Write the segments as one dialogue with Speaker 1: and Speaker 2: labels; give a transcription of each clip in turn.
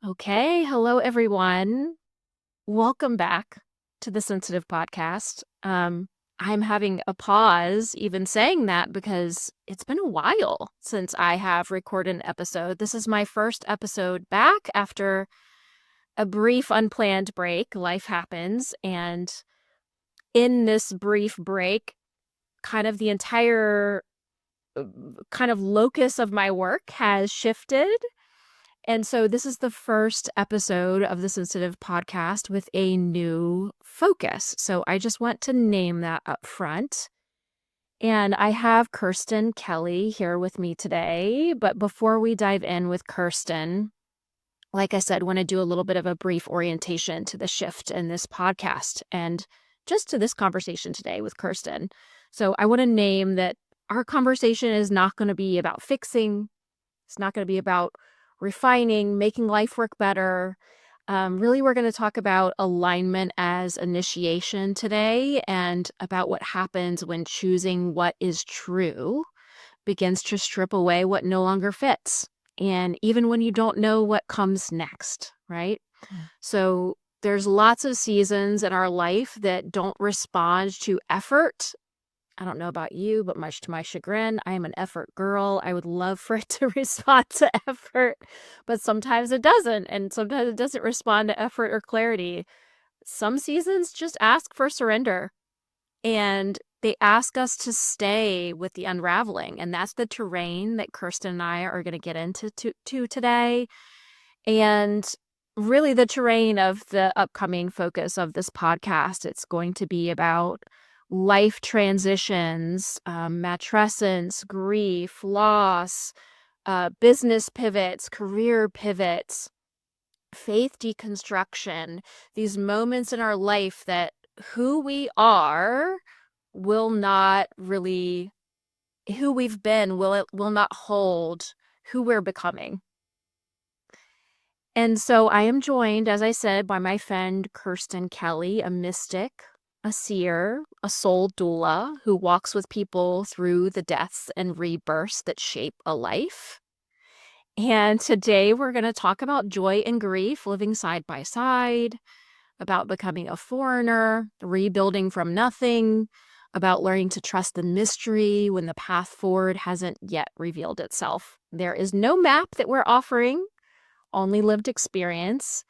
Speaker 1: Okay. Hello, everyone. Welcome back to the Sensitive Podcast. I'm having a pause even saying that because it's been a while since I have recorded an episode. This is my first episode back after a brief unplanned break. Life happens. And in this brief break, kind of the entire kind of locus of my work has shifted. And so this is the first episode of the Sensitive Podcast with a new focus. So I just want to name that up front. And I have Kirsten Kelly here with me today. But before we dive in with Kirsten, like I said, want to do a little bit of a brief orientation to the shift in this podcast and just to this conversation today with Kirsten. So I want to name that our conversation is not going to be about fixing. It's not going to be about refining, making life work better. Really, we're going to talk about alignment as initiation today and about what happens when choosing what is true begins to strip away what no longer fits. And even when you don't know what comes next, right? So there's lots of seasons in our life that don't respond to effort. I don't know about you, but much to my chagrin, I am an effort girl. I would love for it to respond to effort, but sometimes it doesn't. And sometimes it doesn't respond to effort or clarity. Some seasons just ask for surrender and they ask us to stay with the unraveling. And that's the terrain that Kirsten and I are going to get into today. And really the terrain of the upcoming focus of this podcast. It's going to be about life transitions, matrescence, grief, loss, business pivots, career pivots, faith deconstruction, these moments in our life that who we are will not really, who we've been will not hold who we're becoming. And so I am joined, as I said, by my friend Kirsten Kelly, a mystic, a seer, a soul doula who walks with people through the deaths and rebirths that shape a life. And today we're going to talk about joy and grief living side by side, about becoming a foreigner, rebuilding from nothing, about learning to trust the mystery when the path forward hasn't yet revealed itself. There is no map that we're offering, only lived experience.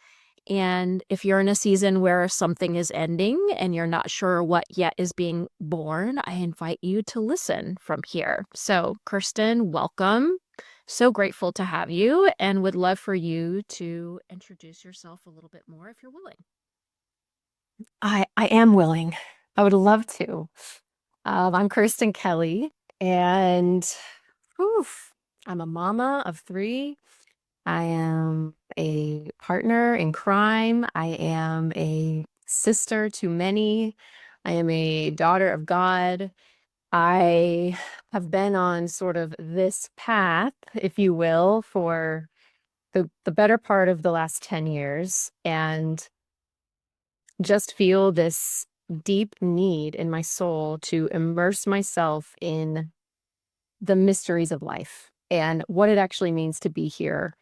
Speaker 1: And if you're in a season where something is ending and you're not sure what yet is being born, I invite you to listen from here. So, Kirsten, welcome. So grateful to have you and would love for you to introduce yourself a little bit more if you're willing.
Speaker 2: I am willing. I would love to. I'm Kirsten Kelly, and I'm a mama of 3. I am a partner in crime. I am a sister to many. I am a daughter of God. I have been on sort of this path, if you will, for the better part of the last 10 years, and just feel this deep need in my soul to immerse myself in the mysteries of life and what it actually means to be here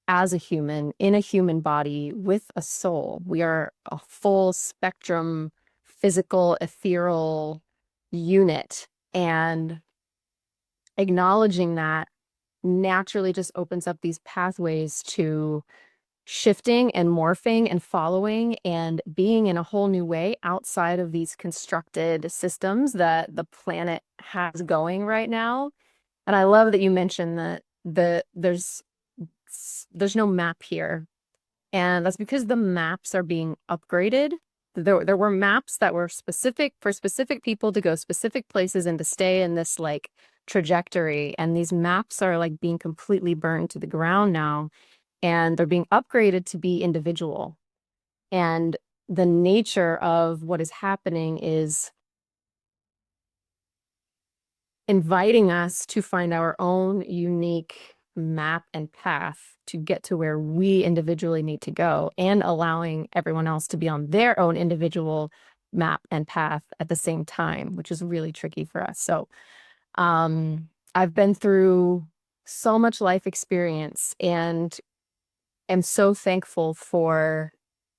Speaker 2: as a human in a human body with a soul. We are a full spectrum, physical, ethereal unit. And acknowledging that naturally just opens up these pathways to shifting and morphing and following and being in a whole new way outside of these constructed systems that the planet has going right now. And I love that you mentioned that there's no map here. And that's because the maps are being upgraded. There were maps that were specific for specific people to go specific places and to stay in this like trajectory. And these maps are like being completely burned to the ground now. And they're being upgraded to be individual. And the nature of what is happening is inviting us to find our own unique map and path to get to where we individually need to go, and allowing everyone else to be on their own individual map and path at the same time, which is really tricky for us. So I've been through so much life experience, and am so thankful for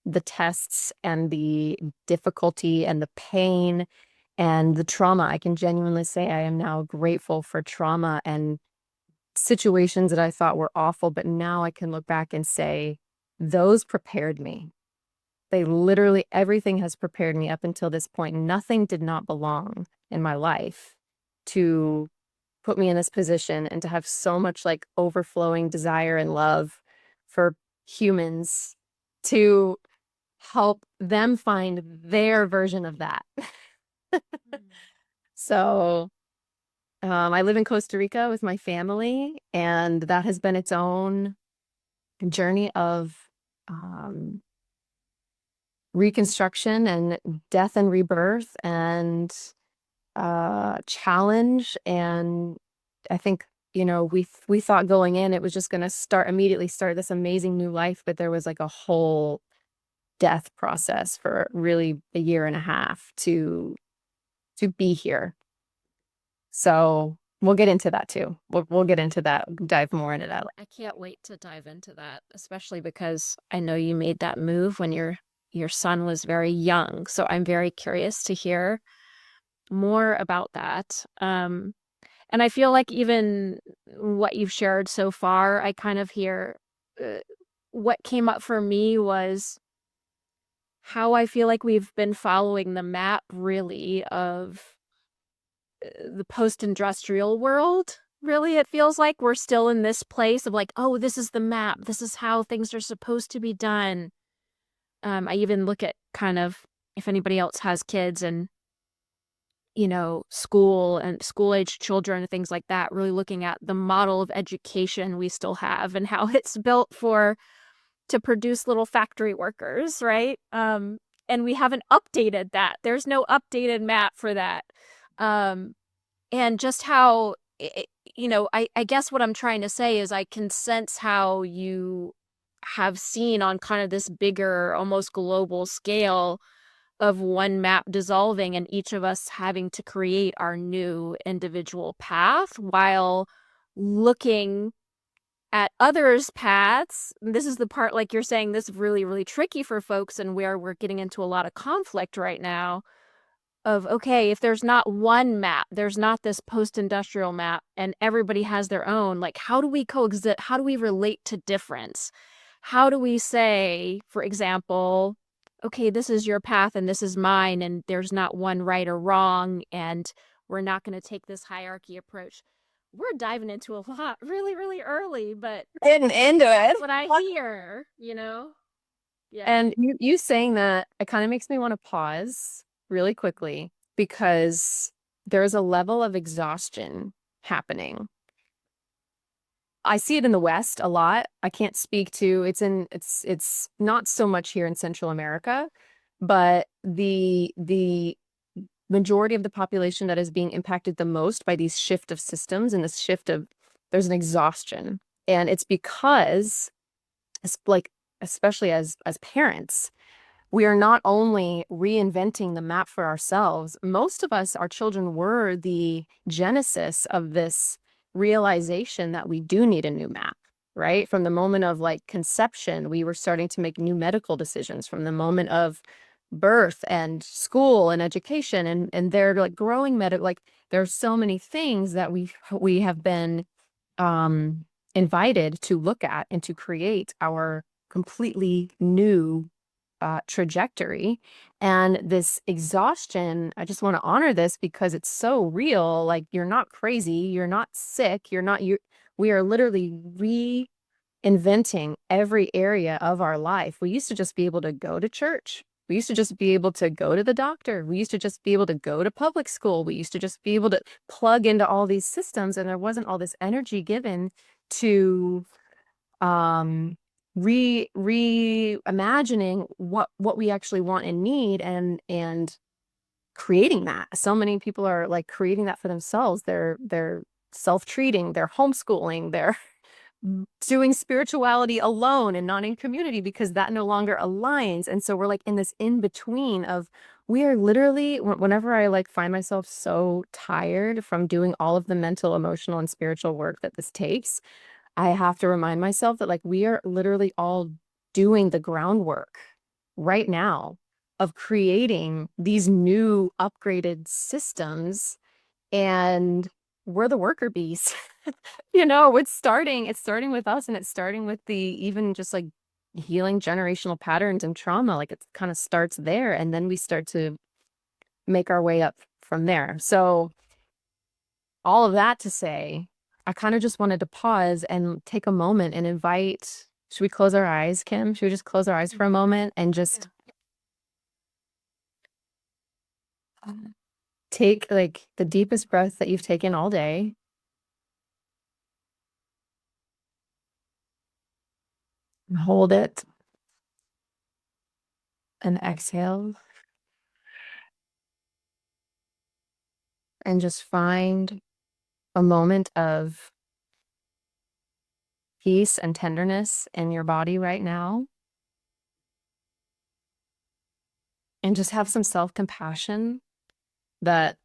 Speaker 2: the tests and the difficulty and the pain and the trauma. I can genuinely say I am now grateful for trauma and situations that I thought were awful, but now I can look back and say, those prepared me. They literally, everything has prepared me up until this point. Nothing did not belong in my life to put me in this position and to have so much like overflowing desire and love for humans to help them find their version of that. So I live in Costa Rica with my family, and that has been its own journey of um, reconstruction and death and rebirth and challenge. And I think, we thought going in it was just going to immediately start this amazing new life, but there was like a whole death process for really a year and a half to be here. So we'll get into that too. We'll get into that, dive more into that.
Speaker 1: I can't wait to dive into that, especially because I know you made that move when your son was very young. So I'm very curious to hear more about that. And I feel like even what you've shared so far, I kind of hear what came up for me was how I feel like we've been following the map really of the post-industrial world. Really, it feels like we're still in this place of like, oh, this is the map. This is how things are supposed to be done. I even look at kind of if anybody else has kids and school and school-age children and things like that, really looking at the model of education we still have and how it's built to produce little factory workers, right? And we haven't updated that. There's no updated map for that. And just how, I guess what I'm trying to say is I can sense how you have seen on kind of this bigger, almost global scale of one map dissolving and each of us having to create our new individual path while looking at others' paths. This is the part, like you're saying, this is really, really tricky for folks and where we're getting into a lot of conflict right now of, okay, if there's not one map, there's not this post-industrial map and everybody has their own, like, how do we coexist? How do we relate to difference? How do we say, for example, okay, this is your path and this is mine, and there's not one right or wrong, and we're not going to take this hierarchy approach. We're diving into a lot really, really early, but
Speaker 2: Getting into it.
Speaker 1: what I hear. Yeah.
Speaker 2: And you saying that, it kind of makes me want to pause really quickly because there's a level of exhaustion happening. I see it in the West a lot. I can't speak to it's not so much here in Central America, but the majority of the population that is being impacted the most by these shift of systems and this shift of there's an exhaustion. And it's because it's like, especially as parents, we are not only reinventing the map for ourselves, most of us, our children, were the genesis of this realization that we do need a new map, right? From the moment of like conception, we were starting to make new medical decisions. From the moment of birth and school and education, and they're like growing like there's so many things that we have been invited to look at and to create our completely new trajectory. And this exhaustion, I just want to honor this because it's so real. Like, you're not crazy, you're not sick, we are literally reinventing every area of our life. We used to just be able to go to church. We used to just be able to go to the doctor. We used to just be able to go to public school. We used to just be able to plug into all these systems, and there wasn't all this energy given to reimagining what we actually want and need, and creating that. So many people are like creating that for themselves. They're self-treating, they're homeschooling, they're doing spirituality alone and not in community because that no longer aligns. And so we're like in this in between of, we are literally, whenever I like find myself so tired from doing all of the mental, emotional, and spiritual work that this takes, I have to remind myself that like we are literally all doing the groundwork right now of creating these new upgraded systems, and we're the worker bees. It's starting with us, and it's starting with the even just like healing generational patterns and trauma. Like it kind of starts there, and then we start to make our way up from there. So all of that to say, I kind of just wanted to pause and take a moment and invite. Should we close our eyes, Kim? Should we just close our eyes for a moment and just take like the deepest breath that you've taken all day? And hold it and exhale, and just find a moment of peace and tenderness in your body right now. And just have some self-compassion that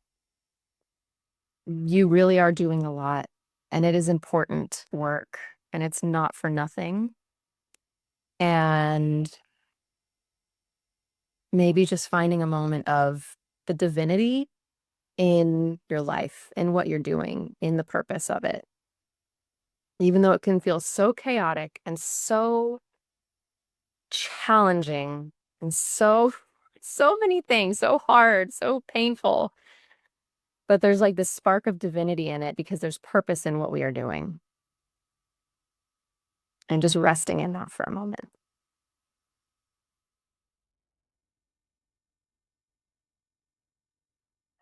Speaker 2: you really are doing a lot, and it is important work, and it's not for nothing. And maybe just finding a moment of the divinity in your life, in what you're doing, in the purpose of it. Even though it can feel so chaotic and so challenging and so many things, so hard, so painful. But there's like this spark of divinity in it because there's purpose in what we are doing. And just resting in that for a moment.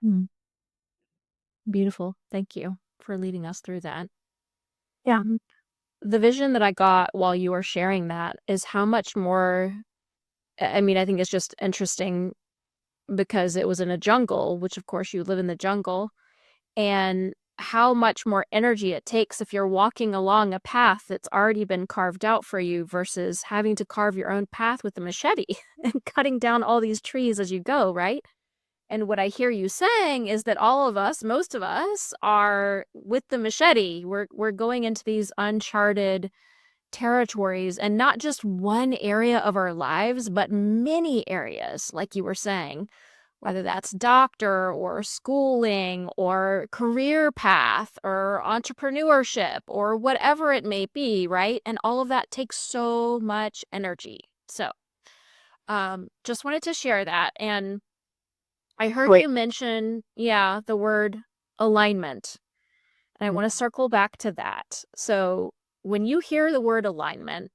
Speaker 1: Hmm. Beautiful. Thank you for leading us through that.
Speaker 2: Yeah.
Speaker 1: The vision that I got while you were sharing that is how much more, I mean, I think it's just interesting because it was in a jungle, which of course you live in the jungle, and how much more energy it takes if you're walking along a path that's already been carved out for you versus having to carve your own path with a machete and cutting down all these trees as you go, right? And what I hear you saying is that all of us, most of us, are with the machete. We're going into these uncharted territories, and not just one area of our lives, but many areas, like you were saying, whether that's doctor or schooling or career path or entrepreneurship or whatever it may be, right? And all of that takes so much energy. So, just wanted to share that. And I heard
Speaker 2: Wait.
Speaker 1: you mention, yeah, the word alignment. And I want to circle back to that. So, when you hear the word alignment,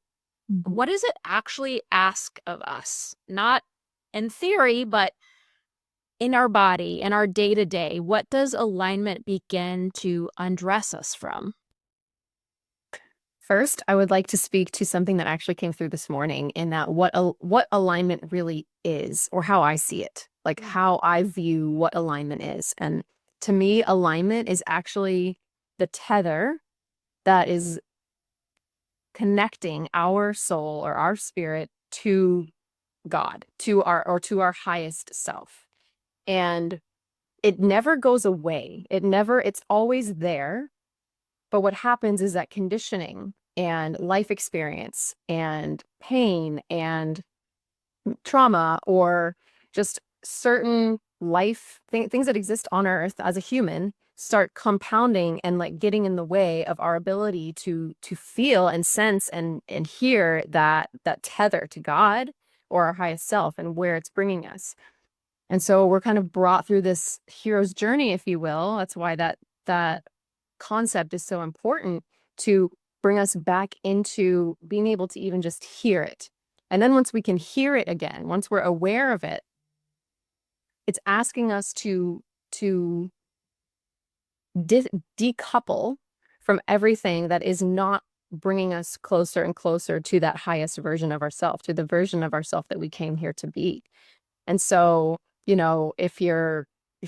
Speaker 1: what does it actually ask of us? Not in theory, but in our body, in our day to day. What does alignment begin to undress us from?
Speaker 2: First, I would like to speak to something that actually came through this morning, in that what alignment really is, or how I see it, like how I view what alignment is. And to me, alignment is actually the tether that is connecting our soul or our spirit to God, to our highest self. And it never goes away. It's always there. But what happens is that conditioning and life experience and pain and trauma, or just certain things that exist on earth as a human, start compounding and like getting in the way of our ability to feel and sense and hear that tether to God or our highest self and where it's bringing us. And so we're kind of brought through this hero's journey, if you will. That's why that concept is so important, to bring us back into being able to even just hear it. And then once we can hear it again, once we're aware of it, it's asking us to decouple from everything that is not bringing us closer and closer to that highest version of ourself, to the version of ourself that we came here to be. And so, if your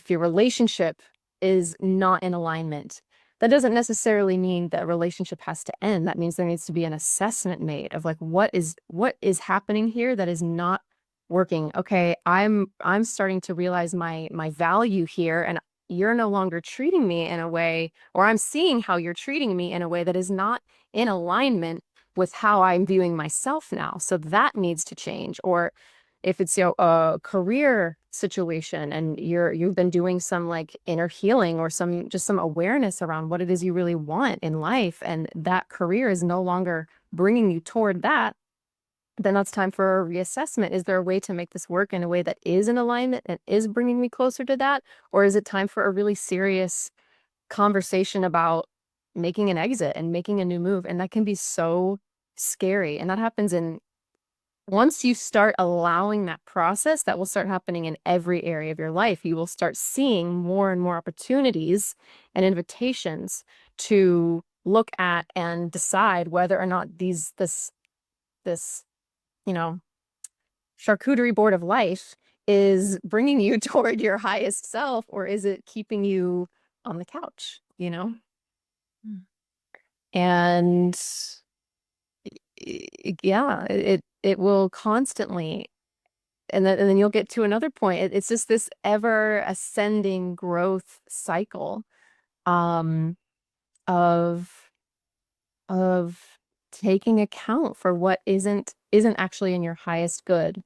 Speaker 2: relationship is not in alignment, that doesn't necessarily mean that a relationship has to end. That means there needs to be an assessment made of like, what is happening here that is not working. Okay, I'm starting to realize my value here, and you're no longer treating me in a way, or I'm seeing how you're treating me in a way that is not in alignment with how I'm viewing myself now. So that needs to change. Or if it's, a career situation and you've been doing some like inner healing or some awareness around what it is you really want in life, and that career is no longer bringing you toward that, then that's time for a reassessment. Is there a way to make this work in a way that is in alignment and is bringing me closer to that? Or is it time for a really serious conversation about making an exit and making a new move? And that can be so scary. And that happens once you start allowing that process, that will start happening in every area of your life. You will start seeing more and more opportunities and invitations to look at and decide whether or not this you know, charcuterie board of life is bringing you toward your highest self, or is it keeping you on the couch,
Speaker 1: Mm.
Speaker 2: And yeah, it will constantly, and then you'll get to another point. It's just this ever ascending growth cycle, um, of of taking account for what isn't actually in your highest good.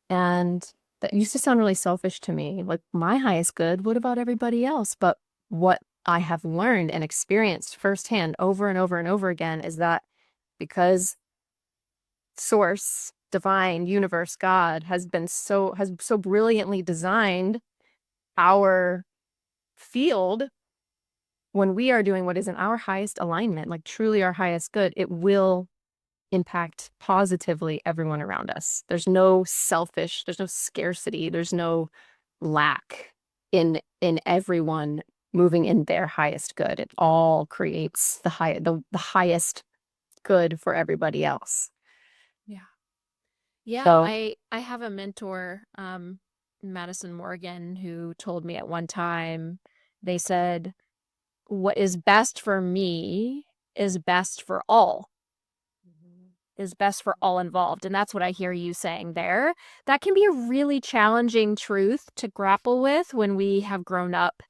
Speaker 2: And that used to sound really selfish to me. Like, my highest good, what about everybody else? But what I have learned and experienced firsthand over and over and over again is that because source, divine, universe, God has so brilliantly designed our field, when we are doing what is in our highest alignment, like truly our highest good, it will impact positively everyone around us. There's no scarcity, there's no lack in everyone moving in their highest good. It all creates the highest good for everybody else.
Speaker 1: Yeah. Yeah,
Speaker 2: So,
Speaker 1: I have a mentor, Madison Morgan, who told me at one time, they said, what is best for me is best for all, is best for all involved. And that's what I hear you saying there. That can be a really challenging truth to grapple with when we have grown up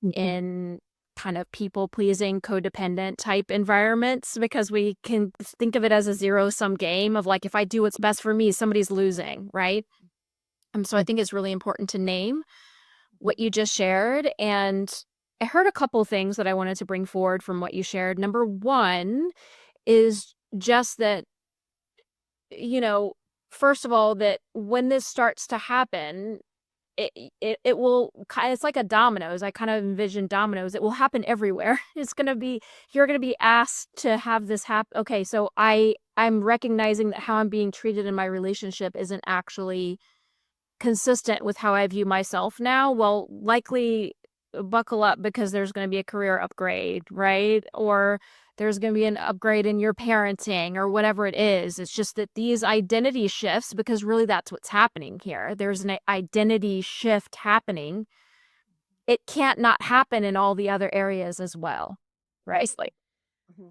Speaker 2: mhm,
Speaker 1: in kind of people-pleasing, codependent type environments, because we can think of it as a zero-sum game of like, if I do what's best for me, somebody's losing, right? So I think it's really important to name what you just shared. And I heard a couple things that I wanted to bring forward from what you shared. Number one is just that, you know, first of all, that when this starts to happen, it will kind, it's like a dominoes. I kind of envision dominoes. It will happen everywhere. It's going to be, you're going to be asked to have this happen. Okay, so I'm recognizing that how I'm being treated in my relationship isn't actually consistent with how I view myself now. Well, likely buckle up, because there's going to be a career upgrade, right? Or there's going to be an upgrade in your parenting or whatever it is. It's just that these identity shifts, because really that's what's happening here. There's an identity shift happening. It can't not happen in all the other areas as well, right?
Speaker 2: Precisely.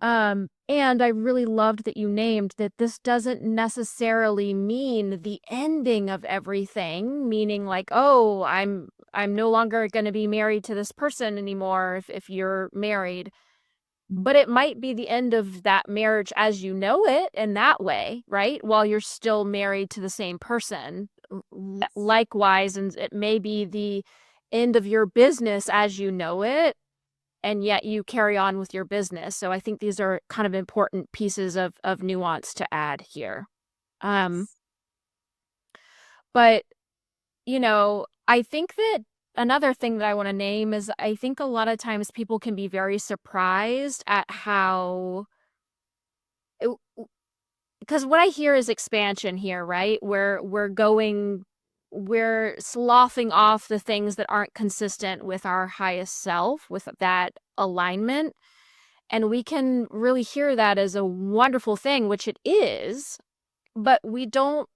Speaker 2: Mhm.
Speaker 1: And I really loved that you named that this doesn't necessarily mean the ending of everything, meaning like, oh, I'm no longer going to be married to this person anymore if you're married. But it might be the end of that marriage as you know it in that way, right? While you're still married to the same person.
Speaker 2: Yes.
Speaker 1: Likewise, and it may be the end of your business as you know it, and yet you carry on with your business. So I think these are kind of important pieces of nuance to add here. Um,
Speaker 2: Yes.
Speaker 1: but I think that another thing that I want to name is, I think a lot of times people can be very surprised at how, because what I hear is expansion here, right? We're sloughing off the things that aren't consistent with our highest self, with that alignment. And we can really hear that as a wonderful thing, which it is, but we don't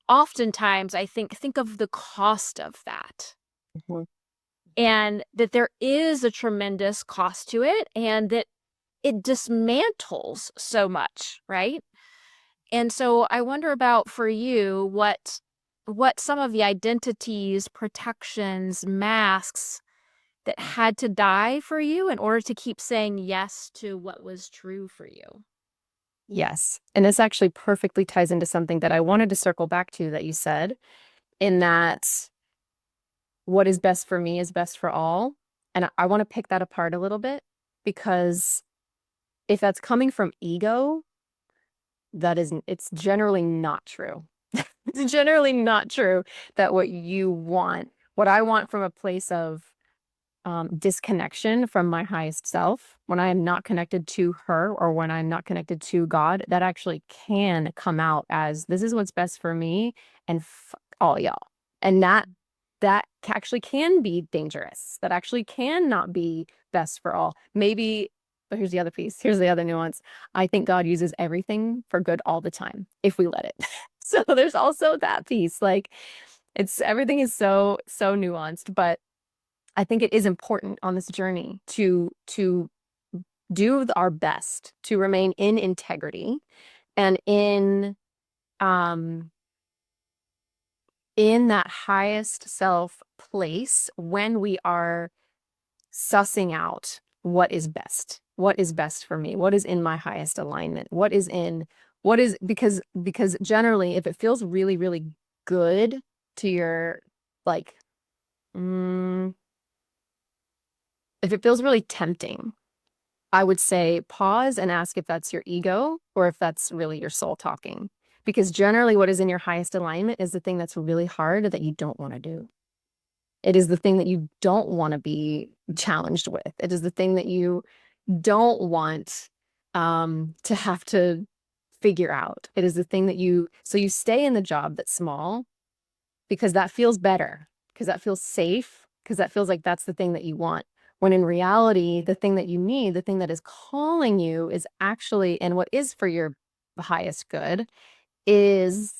Speaker 1: oftentimes, I think of the cost of that,
Speaker 2: Mhm.
Speaker 1: and that there is a tremendous cost to it, and that it dismantles so much, right? And so I wonder about, for you, what some of the identities, protections, masks that had to die for you in order to keep saying yes to what was true for you.
Speaker 2: Yes. And this actually perfectly ties into something that I wanted to circle back to that you said, in that what is best for me is best for all. And I want to pick that apart a little bit, because if that's coming from ego, it's generally not true. It's generally not true that what I want from a place of disconnection from my highest self, when I am not connected to her or when I'm not connected to God, that actually can come out as this is what's best for me and all y'all. And that actually can be dangerous. That actually cannot be best for all. Maybe, but here's the other piece. Here's the other nuance. I think God uses everything for good all the time if we let it. So there's also that piece. Like everything is so nuanced, but I think it is important on this journey to do our best to remain in integrity and um in that highest self place when we are sussing out what is best for me, what is in my highest alignment, because generally if it feels really, really good to your, like, mm, if it feels really tempting, I would say pause and ask if that's your ego or if that's really your soul talking. Because generally, what is in your highest alignment is the thing that's really hard that you don't want to do. It is the thing that you don't want to be challenged with. It is the thing that you don't want to have to figure out. It is the thing so you stay in the job that's small because that feels better, because that feels safe, because that feels like that's the thing that you want. When in reality, the thing that you need, the thing that is calling you is actually, and what is for your highest good, is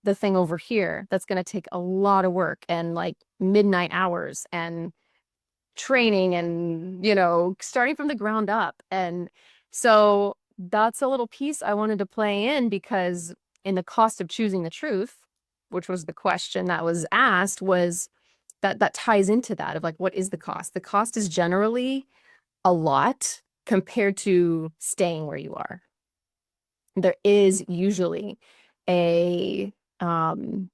Speaker 2: the thing over here that's going to take a lot of work and like midnight hours and training and, starting from the ground up. And so that's a little piece I wanted to play in, because in the cost of choosing the truth, which was the question that was asked, was that ties into that of like, what is the cost? The cost is generally a lot compared to staying where you are. There is usually a and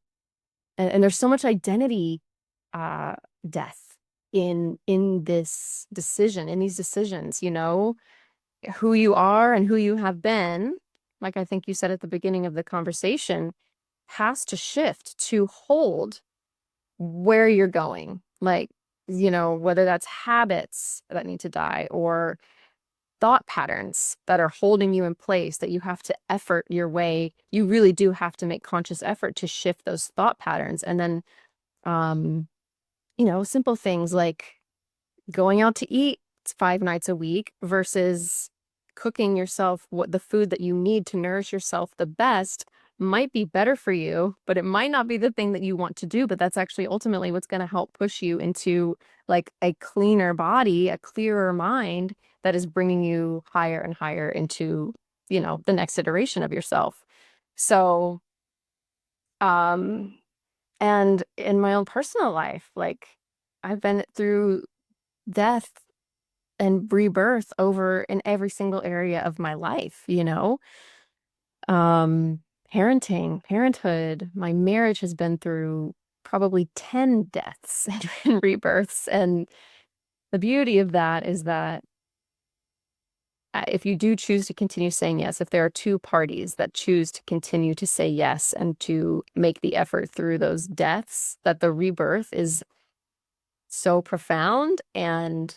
Speaker 2: there's so much identity uh death in this decision, in these decisions, who you are and who you have been, like I think you said at the beginning of the conversation, has to shift to hold where you're going. Like, whether that's habits that need to die or thought patterns that are holding you in place, that you have to effort your way. You really do have to make conscious effort to shift those thought patterns. And then, um, simple things like going out to eat 5 nights a week versus cooking yourself what the food that you need to nourish yourself the best might be better for you, but it might not be the thing that you want to do. But that's actually ultimately what's going to help push you into like a cleaner body, a clearer mind that is bringing you higher and higher into, the next iteration of yourself. So, um, and in my own personal life, like I've been through death and rebirth over in every single area of my life, parenting, parenthood, my marriage has been through probably 10 deaths and rebirths. And the beauty of that is that if you do choose to continue saying yes, if there are two parties that choose to continue to say yes and to make the effort through those deaths, that the rebirth is so profound and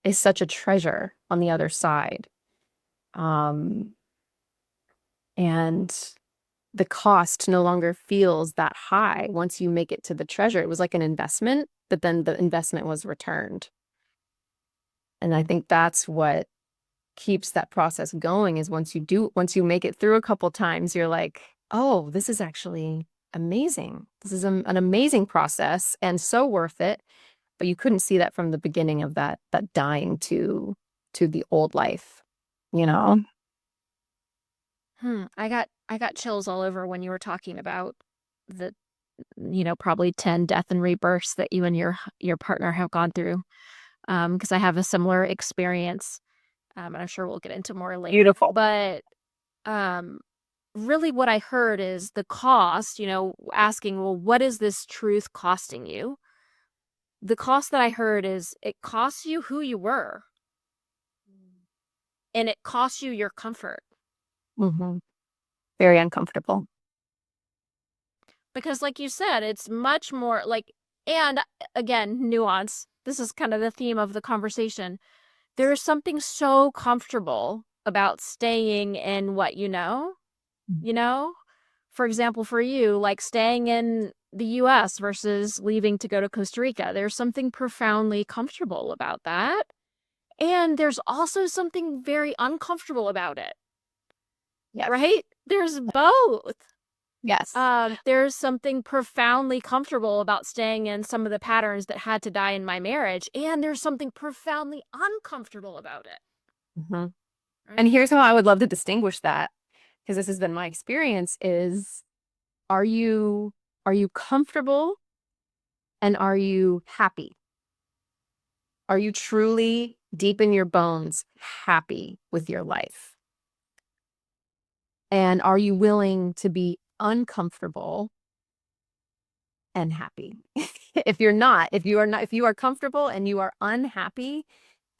Speaker 2: is such a treasure on the other side. And the cost no longer feels that high once you make it to the treasure. It was like an investment, but then the investment was returned. And I think that's what keeps that process going, is once you make it through a couple times, you're like, oh, this is actually amazing. This is an amazing process and so worth it. But you couldn't see that from the beginning of that dying to the old life, you know?
Speaker 1: I got chills all over when you were talking about the, probably 10 death and rebirths that you and your partner have gone through. because I have a similar experience. And I'm sure we'll get into more later.
Speaker 2: Beautiful.
Speaker 1: But um, really what I heard is the cost, asking, well, what is this truth costing you? The cost that I heard is it costs you who you were, and it costs you your comfort.
Speaker 2: Mm-hmm. Very uncomfortable.
Speaker 1: Because like you said, it's much more like, and again, nuance. This is kind of the theme of the conversation. There is something so comfortable about staying in what you know? For example, for you, like staying in the US versus leaving to go to Costa Rica, there's something profoundly comfortable about that. And there's also something very uncomfortable about it,
Speaker 2: Yes.
Speaker 1: right? There's both.
Speaker 2: Yes.
Speaker 1: There's something profoundly comfortable about staying in some of the patterns that had to die in my marriage, and there's something profoundly uncomfortable about it.
Speaker 2: Mm-hmm.
Speaker 1: Right?
Speaker 2: And here's how I would love to distinguish that, because this has been my experience, is are you comfortable and are you happy? Are you truly deep in your bones happy with your life? And are you willing to be uncomfortable and happy? If you're not, if you are not, if you are comfortable and you are unhappy,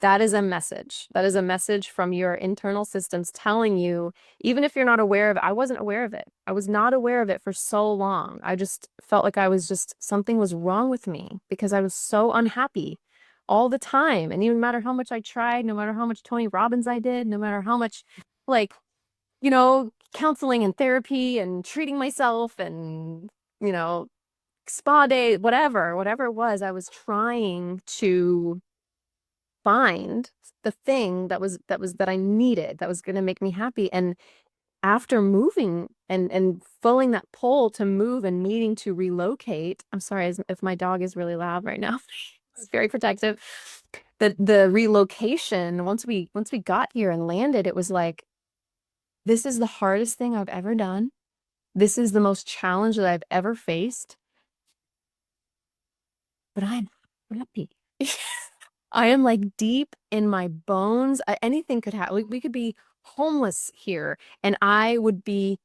Speaker 2: that is a message. That is a message from your internal systems telling you, even if you're not aware of it. I wasn't aware of it. I was not aware of it for so long. I just felt like something was wrong with me because I was so unhappy all the time. And even no matter how much I tried, no matter how much Tony Robbins I did, no matter how much like, counseling and therapy and treating myself and, spa day, whatever it was, I was trying to find the thing that I needed, that was going to make me happy. And after moving and filling that pull to move and needing to relocate, I'm sorry if my dog is really loud right now. It's very protective. The relocation, once we got here and landed, it was like, this is the hardest thing I've ever done. This is the most challenge that I've ever faced. But I'm happy. I am like deep in my bones. Anything could happen. We could be homeless here and I would be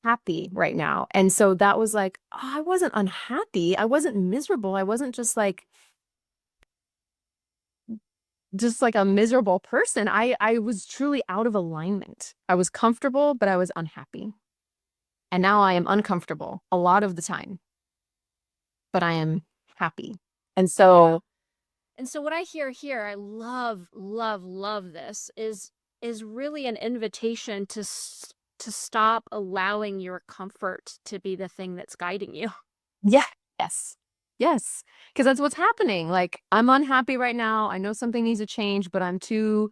Speaker 2: happy right now. And so that was like, I wasn't unhappy. I wasn't miserable. I wasn't just like a miserable person. I was truly out of alignment. I was comfortable, but I was unhappy. And now I am uncomfortable a lot of the time, but I am happy. And so
Speaker 1: And so what I hear here, I love, love, love this, is really an invitation to stop allowing your comfort to be the thing that's guiding you.
Speaker 2: yeah, yes. Yes. Because that's what's happening. Like, I'm unhappy right now. I know something needs to change, but I'm too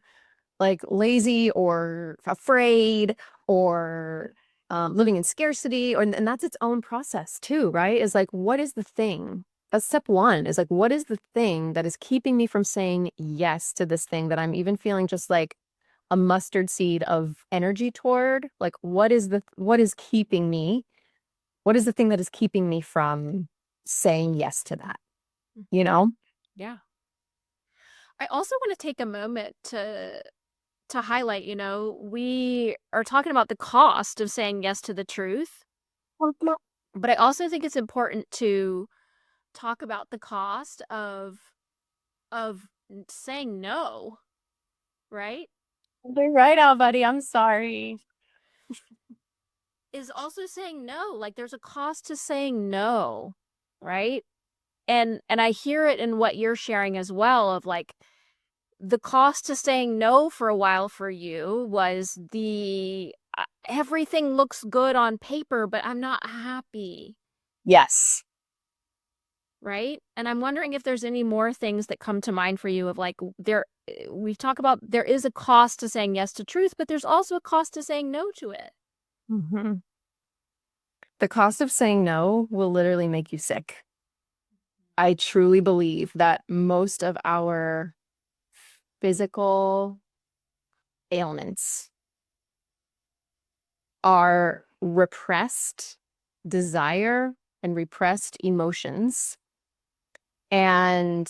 Speaker 2: like lazy or afraid or living in scarcity. And that's its own process too, right? Is like, what is the thing? That's step one, is like, what is the thing that is keeping me from saying yes to this thing that I'm even feeling just like a mustard seed of energy toward? Like, what is keeping me? What is the thing that is keeping me from saying yes to that? You know?
Speaker 1: Yeah. I also want to take a moment to highlight, we are talking about the cost of saying yes to the truth, but I also think it's important to talk about the cost of saying no, right?
Speaker 2: You're right, Al, buddy. I'm sorry.
Speaker 1: Is also saying no. Like there's a cost to saying no, right? And I hear it in what you're sharing as well of like the cost to saying no for a while for you was the everything looks good on paper, but I'm not happy,
Speaker 2: Yes.
Speaker 1: right? And I'm wondering if there's any more things that come to mind for you of like we've talked about there is a cost to saying yes to truth, but there's also a cost to saying no to it.
Speaker 2: Mm-hmm. The cost of saying no will literally make you sick. I truly believe that most of our physical ailments are repressed desire and repressed emotions and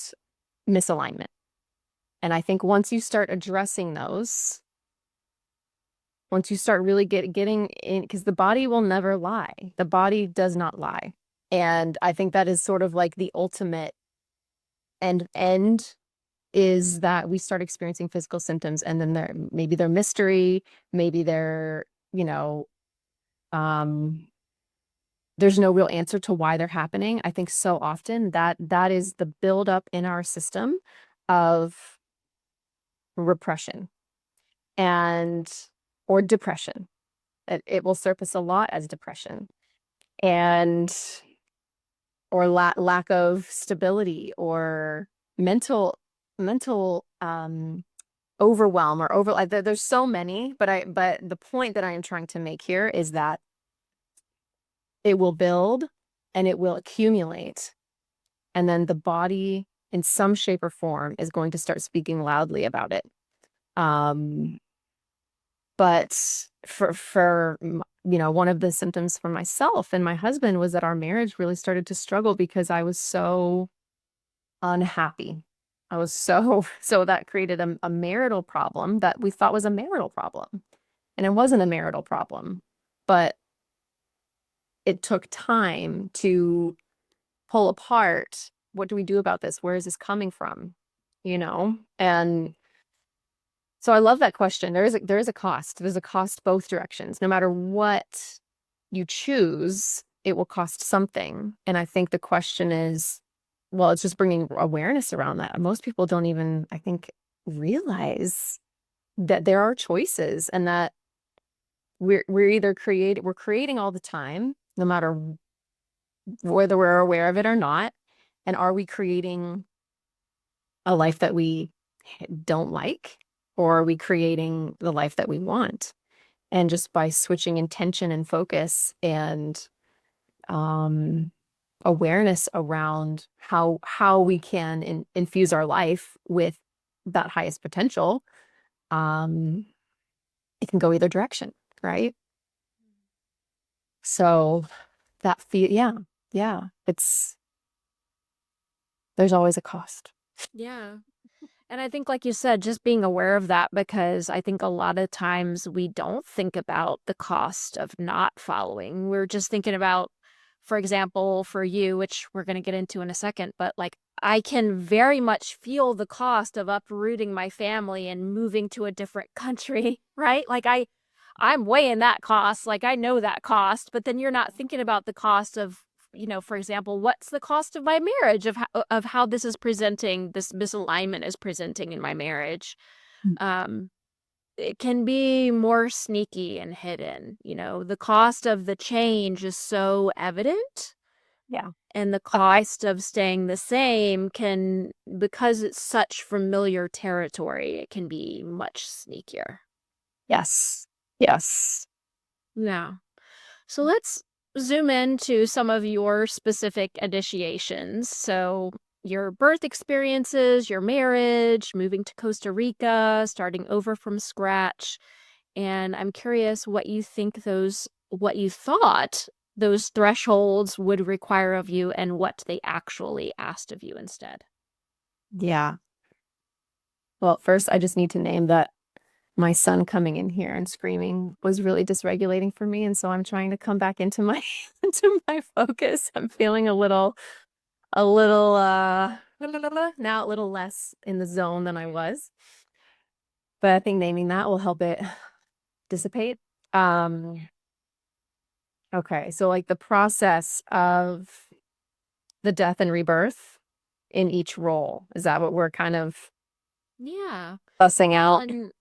Speaker 2: misalignment. And I think once you start addressing those, once you start really getting in, because the body will never lie. The body does not lie. And I think that is sort of like the ultimate end is that we start experiencing physical symptoms, and then maybe they're mystery, maybe they're, um, there's no real answer to why they're happening. I think so often that is the buildup in our system of repression and or depression. It will surface a lot as depression and or lack of stability or mental overwhelm or there's so many, but the point that I am trying to make here is that it will build and it will accumulate, and then the body in some shape or form is going to start speaking loudly about it. um but one of the symptoms for myself and my husband was that our marriage really started to struggle because I was so unhappy. I was so that created a marital problem that we thought was a marital problem. And it wasn't a marital problem, but it took time to pull apart. What do we do about this? Where is this coming from? And so I love that question. There is a cost. There's a cost both directions. No matter what you choose, it will cost something. And I think the question is, well, it's just bringing awareness around that. Most people don't even, I think, realize that there are choices and that we're creating all the time, no matter whether we're aware of it or not. And are we creating a life that we don't like, or are we creating the life that we want? And just by switching intention and focus and awareness around how we can infuse our life with that highest potential, it can go either direction, right? So yeah, there's always a cost.
Speaker 1: Yeah. And I think, like you said, just being aware of that, because I think a lot of times we don't think about the cost of not following. We're just thinking about, for example, for you, which we're going to get into in a second, but like I can very much feel the cost of uprooting my family and moving to a different country, right? Like I'm weighing that cost, like I know that cost, but then you're not thinking about the cost of, for example, what's the cost of my marriage, of how this is presenting, this misalignment is presenting in my marriage. Um, it can be more sneaky and hidden. The cost of the change is so evident,
Speaker 2: Yeah.
Speaker 1: and the cost of staying the same can, because it's such familiar territory, it can be much sneakier.
Speaker 2: Yes. Yes.
Speaker 1: Yeah. So let's zoom into some of your specific initiations. So, your birth experiences, your marriage, moving to Costa Rica, starting over from scratch. And I'm curious what you thought those thresholds would require of you and what they actually asked of you instead.
Speaker 2: Yeah. Well, first, I just need to name that my son coming in here and screaming was really dysregulating for me, and so I'm trying to come back into my into my focus. I'm feeling a little now a little less in the zone than I was, but I think naming that will help it dissipate. Um, okay, so like the process of the death and rebirth in each role, is that what we're kind of
Speaker 1: Yeah.
Speaker 2: sussing
Speaker 1: Well,
Speaker 2: out?
Speaker 1: and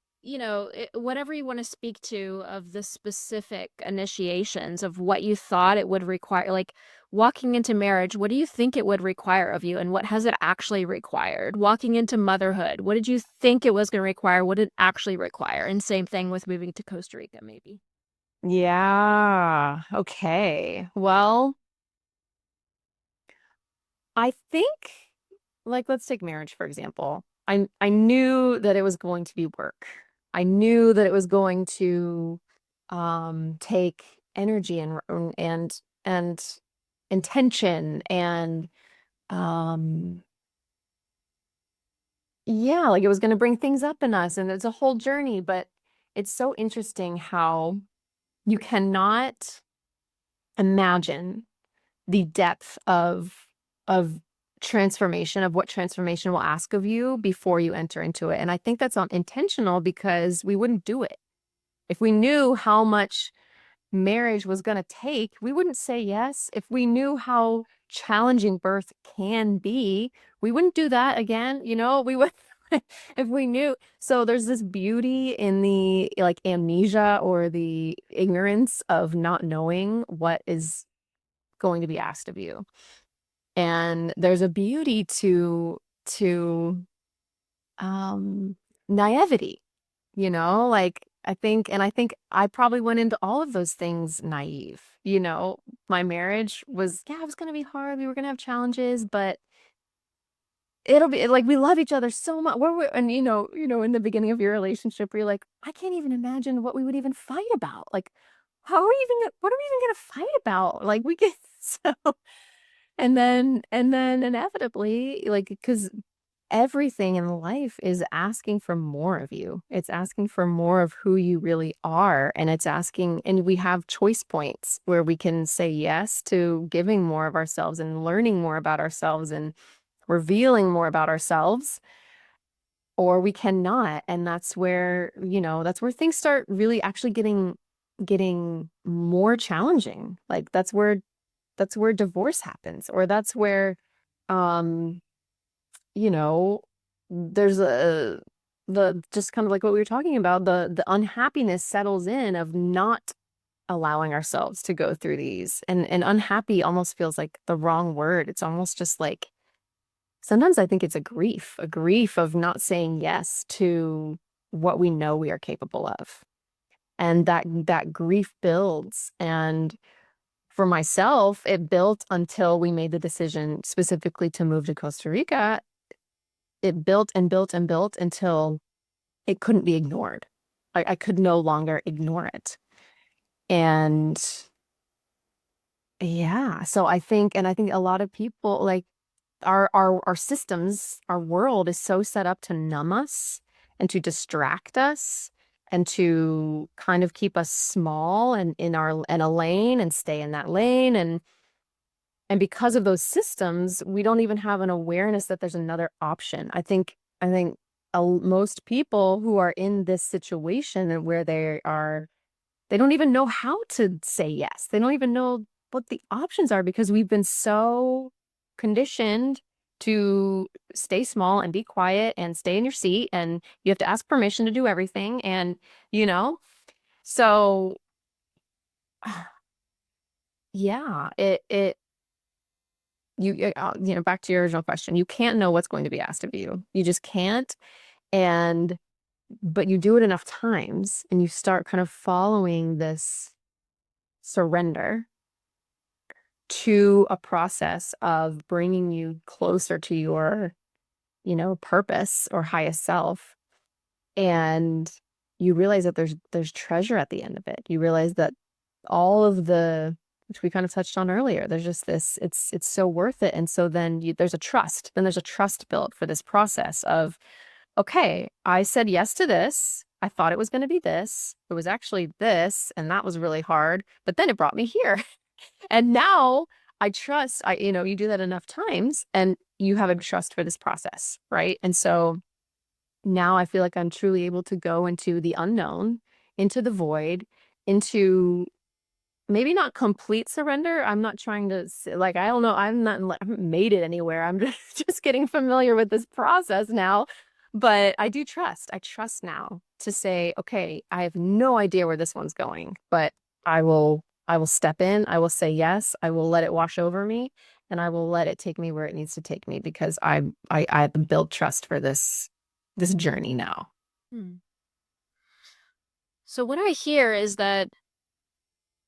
Speaker 1: whatever you want to speak to of the specific initiations of what you thought it would require, like walking into marriage, what do you think it would require of you, and what has it actually required? Walking into motherhood, what did you think it was going to require? What did it actually require? And same thing with moving to Costa Rica, maybe.
Speaker 2: Yeah. Okay. Well, I think, like, let's take marriage, for example. I knew that it was going to be work. I knew that it was going to take energy and intention and um yeah, like it was going to bring things up in us, and it's a whole journey. But it's so interesting how you cannot imagine the depth of transformation, of what transformation will ask of you before you enter into it. And I think that's intentional, because we wouldn't do it if we knew how much marriage was going to take. We wouldn't say yes. If we knew how challenging birth can be, we wouldn't do that again. We would if we knew. So there's this beauty in the like amnesia or the ignorance of not knowing what is going to be asked of you. And there's a beauty to um naivety, like I think I probably went into all of those things naive. My marriage was, yeah, it was going to be hard. We were going to have challenges, but it'll be like, we love each other so much. And in the beginning of your relationship, where you're like, I can't even imagine what we would even fight about. Like, what are we even going to fight about? Like, we get so, and then inevitably, like, because everything in life is asking for more of you. It's asking for more of who you really are. And it's asking, and we have choice points where we can say yes to giving more of ourselves and learning more about ourselves and revealing more about ourselves, or we cannot. And that's where things start really actually getting more challenging. Like that's where divorce happens, or that's where um you know, there's the just kind of like what we were talking about, the unhappiness settles in of not allowing ourselves to go through these. And unhappy almost feels like the wrong word. It's almost just like, sometimes I think it's a grief of not saying yes to what we know we are capable of. And that grief builds. And for myself, it built until we made the decision specifically to move to Costa Rica. It built and built and built until it couldn't be ignored. I could no longer ignore it. And yeah, so I think a lot of people, like, our systems, our world is so set up to numb us and to distract us and to kind of keep us small and in a lane and stay in that lane. And because of those systems, we don't even have an awareness that there's another option. I think most people who are in this situation, and where they don't even know how to say yes. They don't even know what the options are, because we've been so conditioned to stay small and be quiet and stay in your seat, and you have to ask permission to do everything. And, you know, so yeah, back to your original question, you can't know what's going to be asked of you. You just can't. And, but you do it enough times and you start kind of following this surrender to a process of bringing you closer to your, purpose or highest self. And you realize that there's treasure at the end of it. You realize that all of the, which we kind of touched on earlier, there's just this, it's so worth it. And so then there's a trust built for this process of, okay, I said yes to this. I thought it was going to be this. It was actually this, and that was really hard, but then it brought me here. And now I trust, you do that enough times and you have a trust for this process, right? And so now I feel like I'm truly able to go into the unknown, into the void, into maybe not complete surrender. I'm not trying to like, I don't know. I haven't made it anywhere. I'm just getting familiar with this process now. But I do trust. I trust now to say, okay, I have no idea where this one's going, but I will step in. I will say yes. I will let it wash over me, and I will let it take me where it needs to take me, because I build trust for this journey now.
Speaker 1: Hmm. So what I hear is that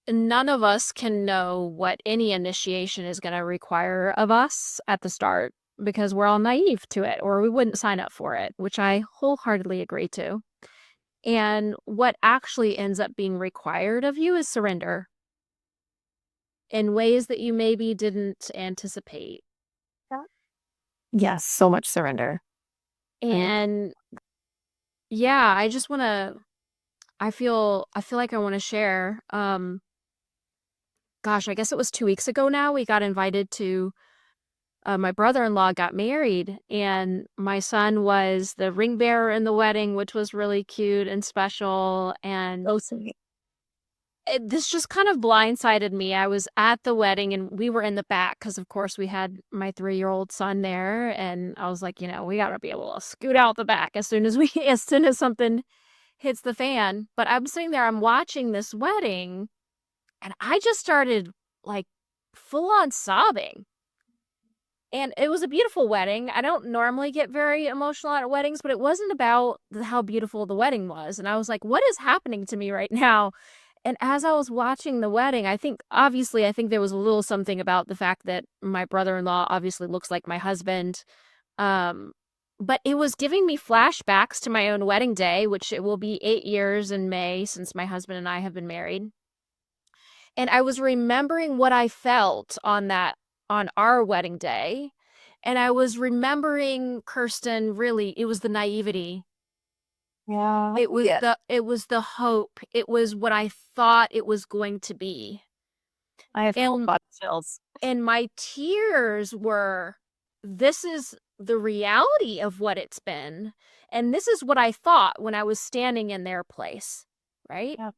Speaker 1: none of us can know what any initiation is going to require of us at the start, because we're all naive to it, or we wouldn't sign up for it, which I wholeheartedly agree to. And what actually ends up being required of you is surrender in ways that you maybe didn't anticipate.
Speaker 2: Yeah. Yes, so much surrender. Right.
Speaker 1: And yeah, I just want to I feel like I want to share. Gosh, I guess it was 2 weeks ago now we got invited to my brother-in-law got married, and my son was the ring bearer in the wedding, which was really cute and special. And
Speaker 2: So sweet.
Speaker 1: this just kind of blindsided me. I was at the wedding and we were in the back because, of course, we had my 3-year-old son there. And I was like, we got to be able to scoot out the back as soon as something hits the fan. But I'm sitting there, I'm watching this wedding, and I just started like full on sobbing. And it was a beautiful wedding. I don't normally get very emotional at weddings, but it wasn't about how beautiful the wedding was. And I was like, what is happening to me right now? And as I was watching the wedding, I think there was a little something about the fact that my brother-in-law obviously looks like my husband. Um, but it was giving me flashbacks to my own wedding day, which it will be 8 years in May since my husband and I have been married. And I was remembering what I felt on our wedding day. And I was remembering, Kirsten, really, it was the naivety.
Speaker 2: Yeah. Yeah.
Speaker 1: It was the hope. It was what I thought it was going to be.
Speaker 2: I have full
Speaker 1: And
Speaker 2: body chills.
Speaker 1: and my tears were, this is the reality of what it's been. And this is what I thought when I was standing in their place, right?
Speaker 2: Yeah.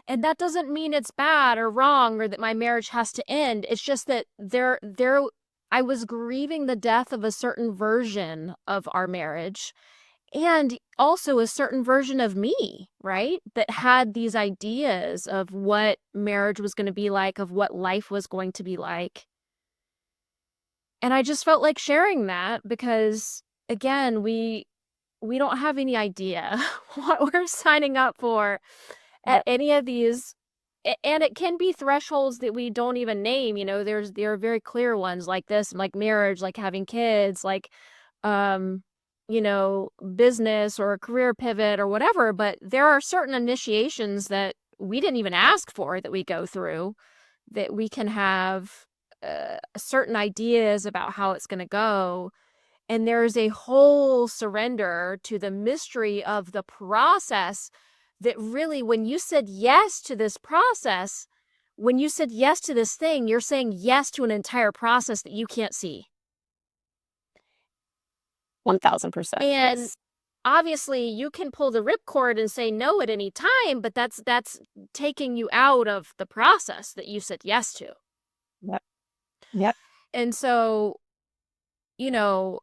Speaker 1: And that doesn't mean it's bad or wrong or that my marriage has to end. It's just that I was grieving the death of a certain version of our marriage, and also a certain version of me, right? That had these ideas of what marriage was going to be like, of what life was going to be like. And I just felt like sharing that because, again, we don't have any idea what we're signing up for at
Speaker 2: Yep.
Speaker 1: any of these. And it can be thresholds that we don't even name. There are very clear ones like this, like marriage, like having kids, like um business or a career pivot or whatever. But there are certain initiations that we didn't even ask for that we go through, that we can have certain ideas about how it's going to go. And there's a whole surrender to the mystery of the process that really, when you said yes to this process, when you said yes to this thing, you're saying yes to an entire process that you can't see.
Speaker 2: 1000%.
Speaker 1: And
Speaker 2: Yes.
Speaker 1: obviously you can pull the ripcord and say no at any time, but that's taking you out of the process that you said yes to.
Speaker 2: Yep. Yep.
Speaker 1: And so, you know,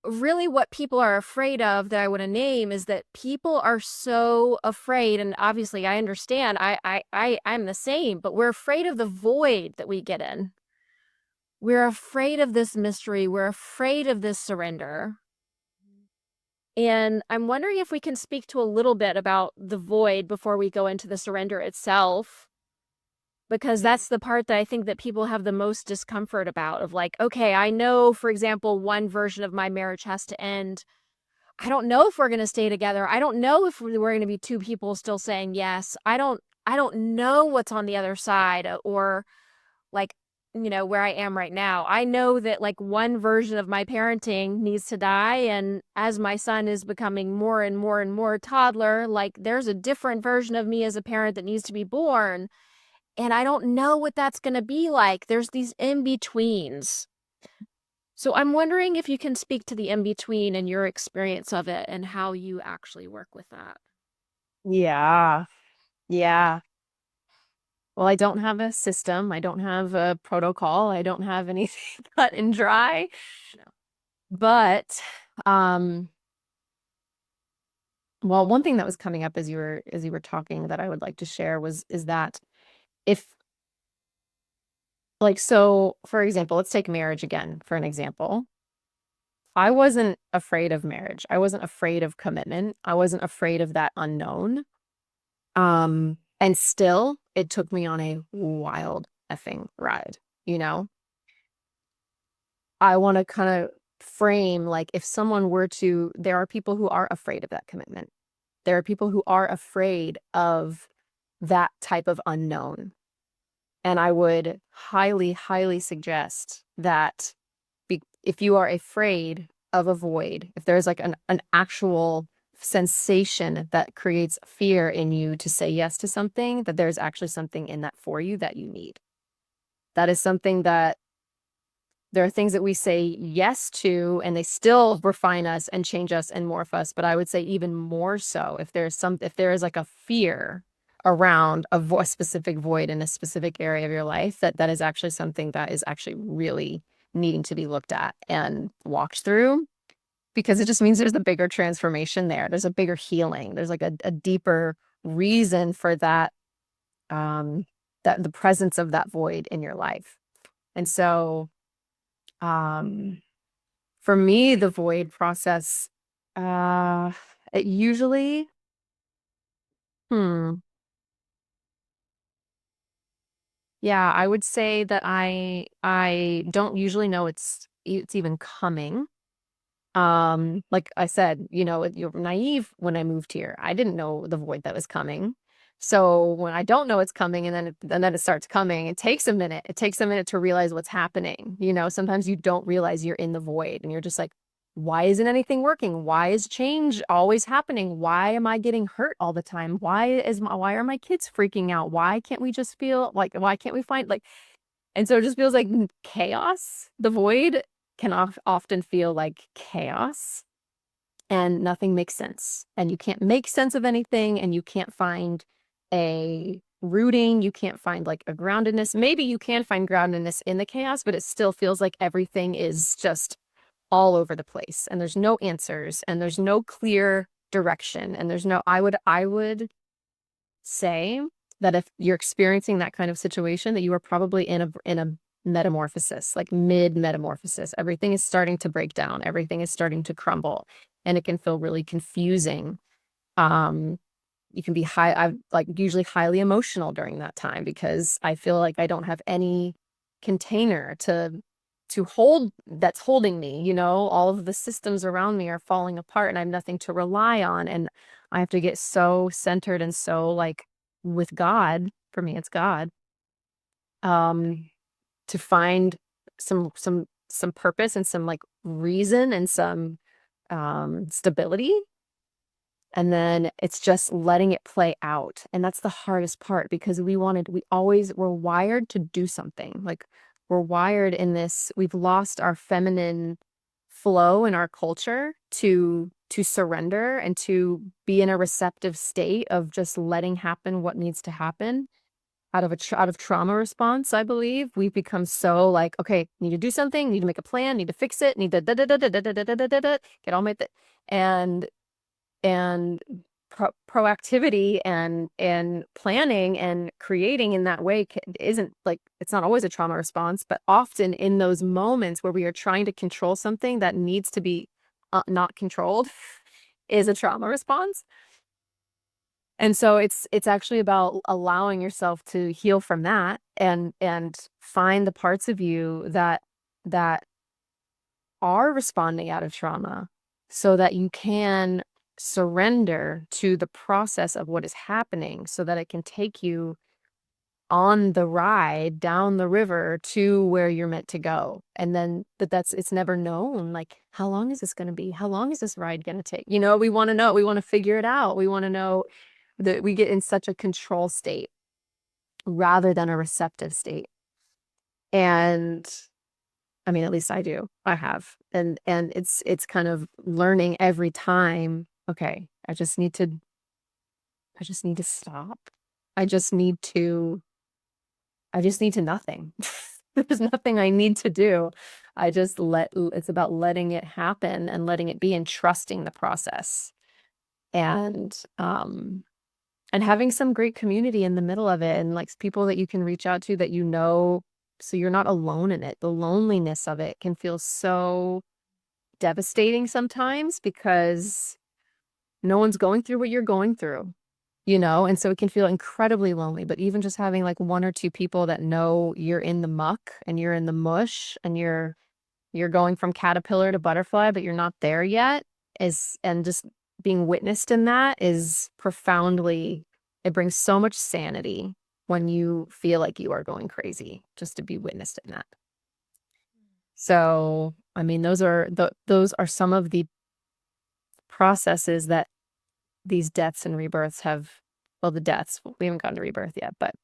Speaker 1: really what people are afraid of that I want to name is that people are so afraid, and obviously I understand, I'm the same, but we're afraid of the void that we get in. We're afraid of this mystery. We're afraid of this surrender. And I'm wondering if we can speak to a little bit about the void before we go into the surrender itself, because that's the part that I think that people have the most discomfort about, of like, okay, I know, for example, one version of my marriage has to end. I don't know if we're going to stay together. I don't know if we're going to be two people still saying yes. I don't know what's on the other side, or like, where I am right now. I know that like one version of my parenting needs to die, and as my son is becoming more and more and more toddler, like there's a different version of me as a parent that needs to be born, and I don't know what that's going to be like. There's these in-betweens. So I'm wondering if you can speak to the in-between and your experience of it and how you actually work with that.
Speaker 2: Yeah. Yeah. Well, I don't have a system. I don't have a protocol. I don't have anything cut and dry.
Speaker 1: No.
Speaker 2: But um well, one thing that was coming up as you were talking that I would like to share is that if, like, so for example, let's take marriage again for an example. I wasn't afraid of marriage. I wasn't afraid of commitment. I wasn't afraid of that unknown. And still it took me on a wild effing ride, you know? I want to kind of frame, like, if someone were to, there are people who are afraid of that commitment. There are people who are afraid of that type of unknown. And I would highly, highly suggest that if you are afraid of a void, if there's like an actual sensation that creates fear in you to say yes to something, that there's actually something in that for you that you need. That is something that there are things that we say yes to and they still refine us and change us and morph us. But I would say even more so if there is like a fear around a specific void in a specific area of your life, that is actually something that is actually really needing to be looked at and walked through, because it just means there's a bigger transformation there. There's a bigger healing. There's like a deeper reason for that, that the presence of that void in your life. And so, um, for me, the void process, it usually, hmm, yeah, I would say that I don't usually know it's even coming. Like I said, you're naive when I moved here. I didn't know the void that was coming. So when I don't know it's coming and then it starts coming, it takes a minute. It takes a minute to realize what's happening. Sometimes you don't realize you're in the void and you're just like, why isn't anything working? Why is change always happening? Why am I getting hurt all the time? Why are my kids freaking out? Why can't we just feel like, why can't we find like, and so it just feels like chaos. The void can often feel like chaos and nothing makes sense. And you can't make sense of anything and you can't find a rooting. You can't find like a groundedness. Maybe you can find groundedness in the chaos, but it still feels like everything is just all over the place and there's no answers and there's no clear direction. And I would say that if you're experiencing that kind of situation, that you are probably in a metamorphosis, like mid metamorphosis. Everything is starting to break down. Everything is starting to crumble, and it can feel really confusing. Um, you can be I'm like usually highly emotional during that time because I feel like I don't have any container to hold that's holding me. All of the systems around me are falling apart and I have nothing to rely on. And I have to get so centered and so like with God, for me, it's God, um, to find some purpose and some like reason and some stability. And then it's just letting it play out. And that's the hardest part because we're wired to do something. Like we're wired in this, we've lost our feminine flow in our culture to surrender and to be in a receptive state of just letting happen what needs to happen out of trauma response. I believe we've become so like, okay, need to do something, need to make a plan, need to fix it, need to get all my and and proactivity and planning and creating in that way isn't like, it's not always a trauma response, but often in those moments where we are trying to control something that needs to be not controlled is a trauma response. And so it's actually about allowing yourself to heal from that and find the parts of you that are responding out of trauma so that you can surrender to the process of what is happening so that it can take you on the ride down the river to where you're meant to go. And then it's never known, like, how long is this going to be? How long is this ride going to take? We want to know, we want to figure it out. We want to know that we get in such a control state rather than a receptive state. And I mean, at least I do. I have. And it's kind of learning every time, okay, I just need to stop. I just need to nothing. There's nothing I need to do. It's about letting it happen and letting it be and trusting the process. And having some great community in the middle of it and like people that you can reach out to that so you're not alone in it. The loneliness of it can feel so devastating sometimes because no one's going through what you're going through, and so it can feel incredibly lonely. But even just having like one or two people that know you're in the muck and you're in the mush and you're going from caterpillar to butterfly, but you're not there yet, and just being witnessed in that is profoundly, it brings so much sanity when you feel like you are going crazy, just to be witnessed in that. So, I mean, those are some of the processes that these deaths and rebirths have. Well, the deaths, we haven't gotten to rebirth yet, but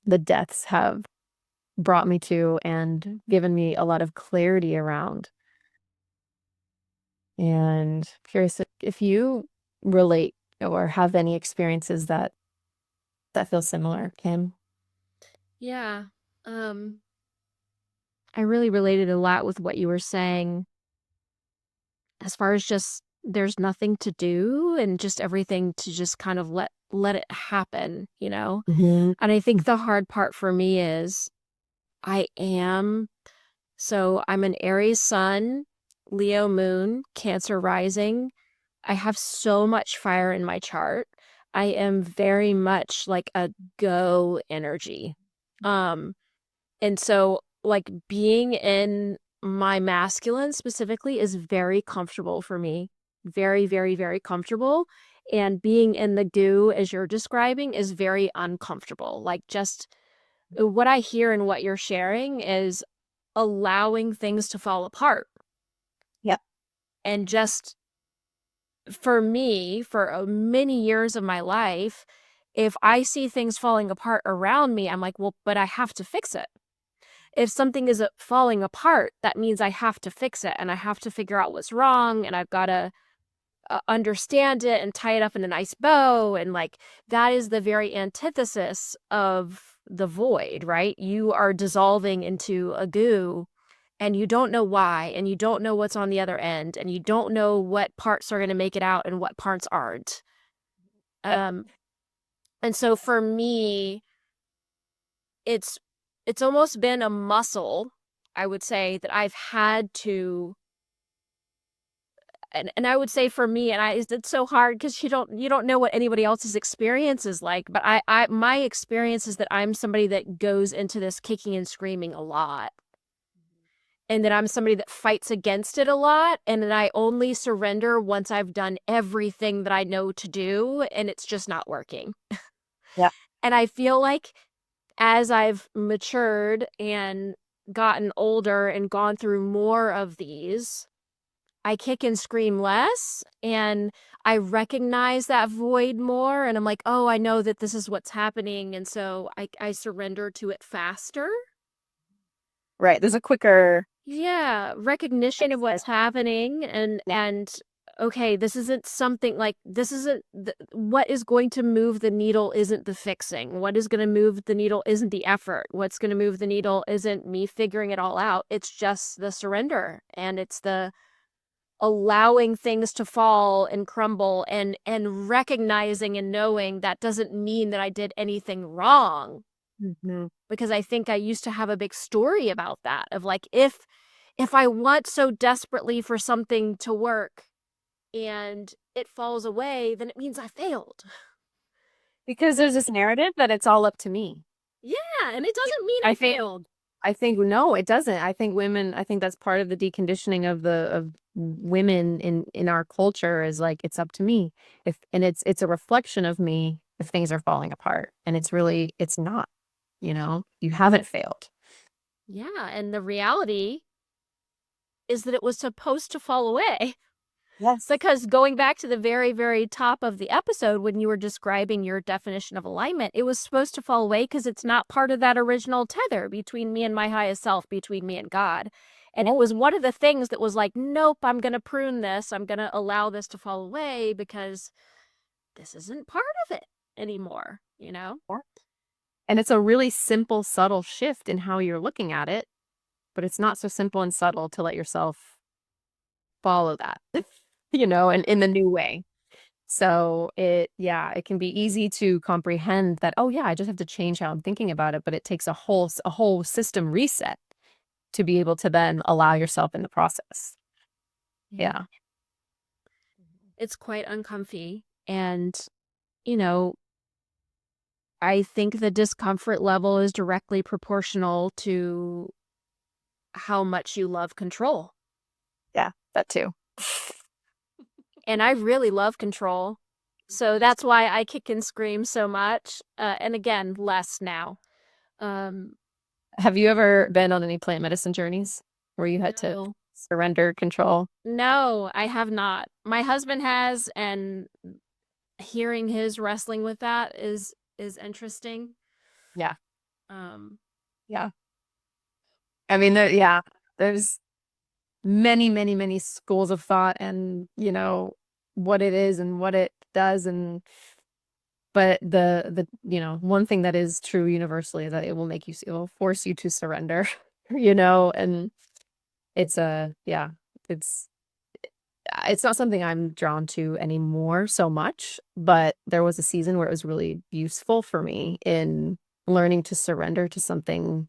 Speaker 2: the deaths have brought me to and given me a lot of clarity around. And curious if you relate or have any experiences that feel similar, Kim.
Speaker 1: Yeah. Um, I really related a lot with what you were saying as far as just there's nothing to do and just everything to just kind of let it happen, you know?
Speaker 2: Mhm.
Speaker 1: And I think the hard part for me is I am so I'm an Aries sun, Leo moon, Cancer rising. I have so much fire in my chart. I am very much like a go energy. Um and so like being in my masculine specifically is very comfortable for me. Very, very, very comfortable. And being in the goo, as you're describing, is very uncomfortable. Like just what I hear and what you're sharing is allowing things to fall apart.
Speaker 2: Yep.
Speaker 1: And just for me, for many years of my life, if I see things falling apart around me, I'm like, well, but I have to fix it. If something is falling apart, that means I have to fix it and I have to figure out what's wrong and I've got to understand it and tie it up in a nice bow. And like that is the very antithesis of the void, right? You are dissolving into a goo and you don't know why and you don't know what's on the other end and you don't know what parts are going to make it out and what parts aren't.
Speaker 2: Yep.
Speaker 1: Um, and so for me, it's it's almost been a muscle, I would say, that I've had to and I would say for me, and it's so hard because you don't know what anybody else's experience is like, but I my experience is that I'm somebody that goes into this kicking and screaming a lot. And that I'm somebody that fights against it a lot, and that I only surrender once I've done everything that I know to do, and it's just not working.
Speaker 2: Yep.
Speaker 1: And I feel like as I've matured and gotten older and gone through more of these, I kick and scream less and I recognize that void more. And I'm like, oh, I know that this is what's happening. And so I surrender to it faster.
Speaker 2: Right. There's a quicker.
Speaker 1: Yeah, recognition of what's happening and okay, this isn't something like this isn't what is going to move the needle isn't the fixing. What is going to move the needle isn't the effort. What's going to move the needle isn't me figuring it all out. It's just the surrender and it's the allowing things to fall and crumble and recognizing and knowing that doesn't mean that I did anything wrong
Speaker 2: Mhm.
Speaker 1: because I think I used to have a big story about that of like if I want so desperately for something to work and it falls away, then it means I failed.
Speaker 2: Because there's this narrative that it's all up to me.
Speaker 1: Yeah, and it doesn't mean
Speaker 2: I
Speaker 1: I
Speaker 2: think
Speaker 1: failed.
Speaker 2: I think no, it doesn't. I think that's part of the deconditioning of women in our culture is like it's up to me. If and it's a reflection of me if things are falling apart. And it's not, you haven't failed.
Speaker 1: Yeah, and the reality is that it was supposed to fall away.
Speaker 2: Yes.
Speaker 1: Because going back to the very, very top of the episode, when you were describing your definition of alignment, it was supposed to fall away because it's not part of that original tether between me and my highest self, between me and God. And it was one of the things that was like, nope, I'm going to prune this. I'm going to allow this to fall away because this isn't part of it anymore, you know?
Speaker 2: And it's a really simple, subtle shift in how you're looking at it, but it's not so simple and subtle to let yourself follow that, and in the new way. So it can be easy to comprehend that, oh yeah, I just have to change how I'm thinking about it, but it takes a whole system reset to be able to then allow yourself in the process.
Speaker 1: Yeah.
Speaker 2: Yeah.
Speaker 1: It's quite uncomfy. And, you know, I think the discomfort level is directly proportional to how much you love control.
Speaker 2: Yeah, that too.
Speaker 1: And I really love control. So that's why I kick and scream so much. And again, less now. Um,
Speaker 2: Have you ever been on any plant medicine journeys where you had to
Speaker 1: No.
Speaker 2: surrender control?
Speaker 1: No, I have not. My husband has, and hearing his wrestling with that is interesting.
Speaker 2: Yeah.
Speaker 1: Um,
Speaker 2: Yeah. I mean, yeah, there's many, many, many schools of thought and, what it is and what it does. But one thing that is true universally is that it will force you to surrender, and yeah, it's, it's not something I'm drawn to anymore so much, but there was a season where it was really useful for me in learning to surrender to something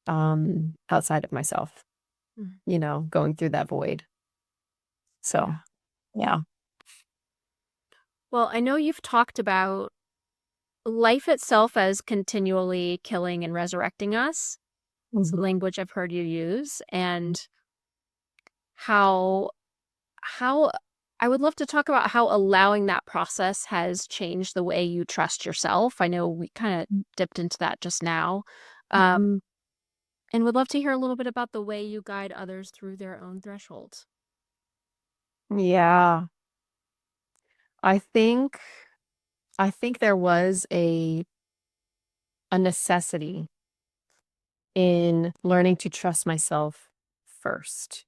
Speaker 2: outside of myself,
Speaker 1: mm,
Speaker 2: going through that void. So,
Speaker 1: yeah.
Speaker 2: yeah.
Speaker 1: Well, I know you've talked about life itself as continually killing and resurrecting us. It's the
Speaker 2: Mhm.
Speaker 1: language I've heard you use, and how I would love to talk about how allowing that process has changed the way you trust yourself. I know we kind of dipped into that just now.
Speaker 2: Mhm.
Speaker 1: And would love to hear a little bit about the way you guide others through their own thresholds.
Speaker 2: Yeah. I think I think there was a necessity in learning to trust myself first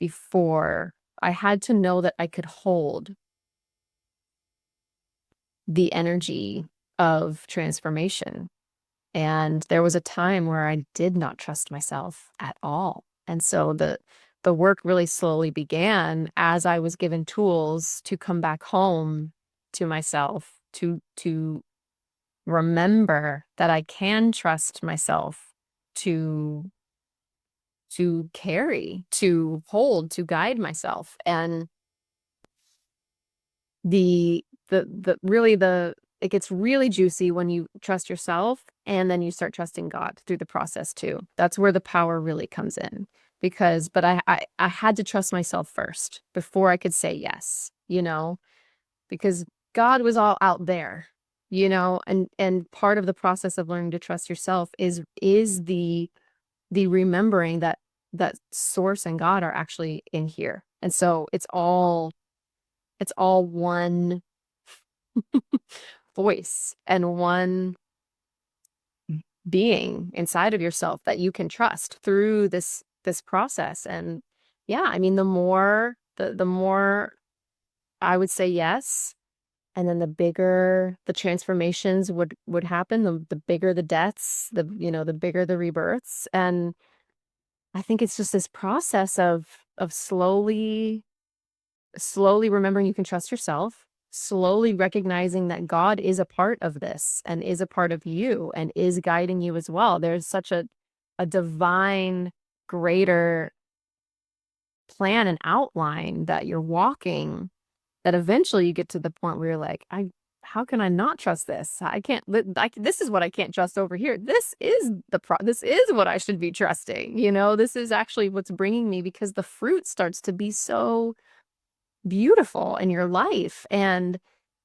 Speaker 2: before I had to know that I could hold the energy of transformation. And there was a time where I did not trust myself at all. And so the work really slowly began as I was given tools to come back home to myself, to remember that I can trust myself to carry, to hold, to guide myself. And the it gets really juicy when you trust yourself and then you start trusting God through the process too. That's where the power really comes in. But I had to trust myself first before I could say yes, because God was all out there, and part of the process of learning to trust yourself is the remembering that source and God are actually in here. And so it's all one voice and one being inside of yourself that you can trust through this process. And yeah, I mean, the more I would say yes, and then the bigger the transformations would happen, the bigger the deaths, the bigger the rebirths. And I think it's just this process of slowly remembering you can trust yourself, slowly recognizing that God is a part of this and is a part of you and is guiding you as well. There's such a divine, greater plan and outline that you're walking, that eventually you get to the point where you're like, how can I not trust this? I can't, this is what I can't trust over here. This is what I should be trusting. This is actually what's bringing me, because the fruit starts to be so beautiful in your life. And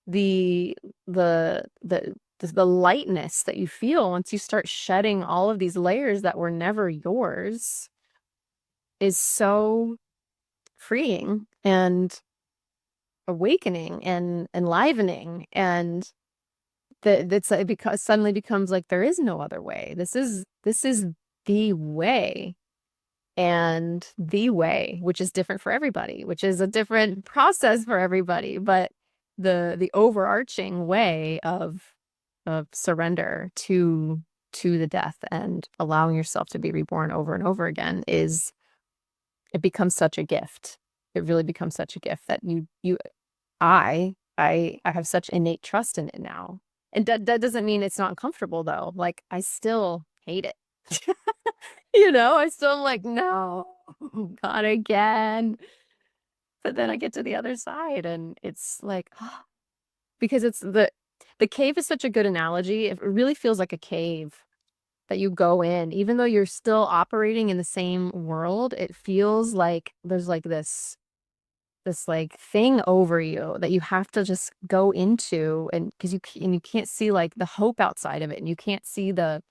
Speaker 2: the the the the lightness that you feel once you start shedding all of these layers that were never yours is so freeing and awakening and enlivening. And that's because suddenly becomes like there is no other way. This is the way. And the way, which is different for everybody, which is a different process for everybody, but the overarching way of surrender to the death and allowing yourself to be reborn over and over again it becomes such a gift. It really becomes such a gift that I have such innate trust in it now. And that doesn't mean it's not comfortable though. Like, I still hate it. I still am like, no, God again. But then I get to the other side and it's like, because the cave is such a good analogy. It really feels like a cave that you go in, even though you're still operating in the same world. It feels like there's like this like thing over you that you have to just go into, and because you can't see like the hope outside of it, and you can't see the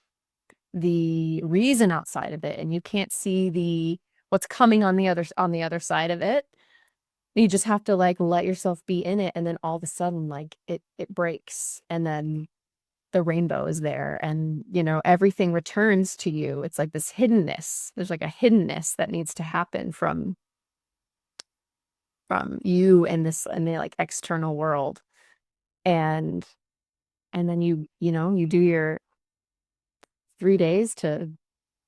Speaker 2: reason outside of it, and you can't see the what's coming on the other side of it. You just have to like let yourself be in it, and then all of a sudden like it breaks, and then the rainbow is there, and everything returns to you. It's like this hiddenness. There's like a hiddenness that needs to happen from you and the like external world. And then you do your 3 days to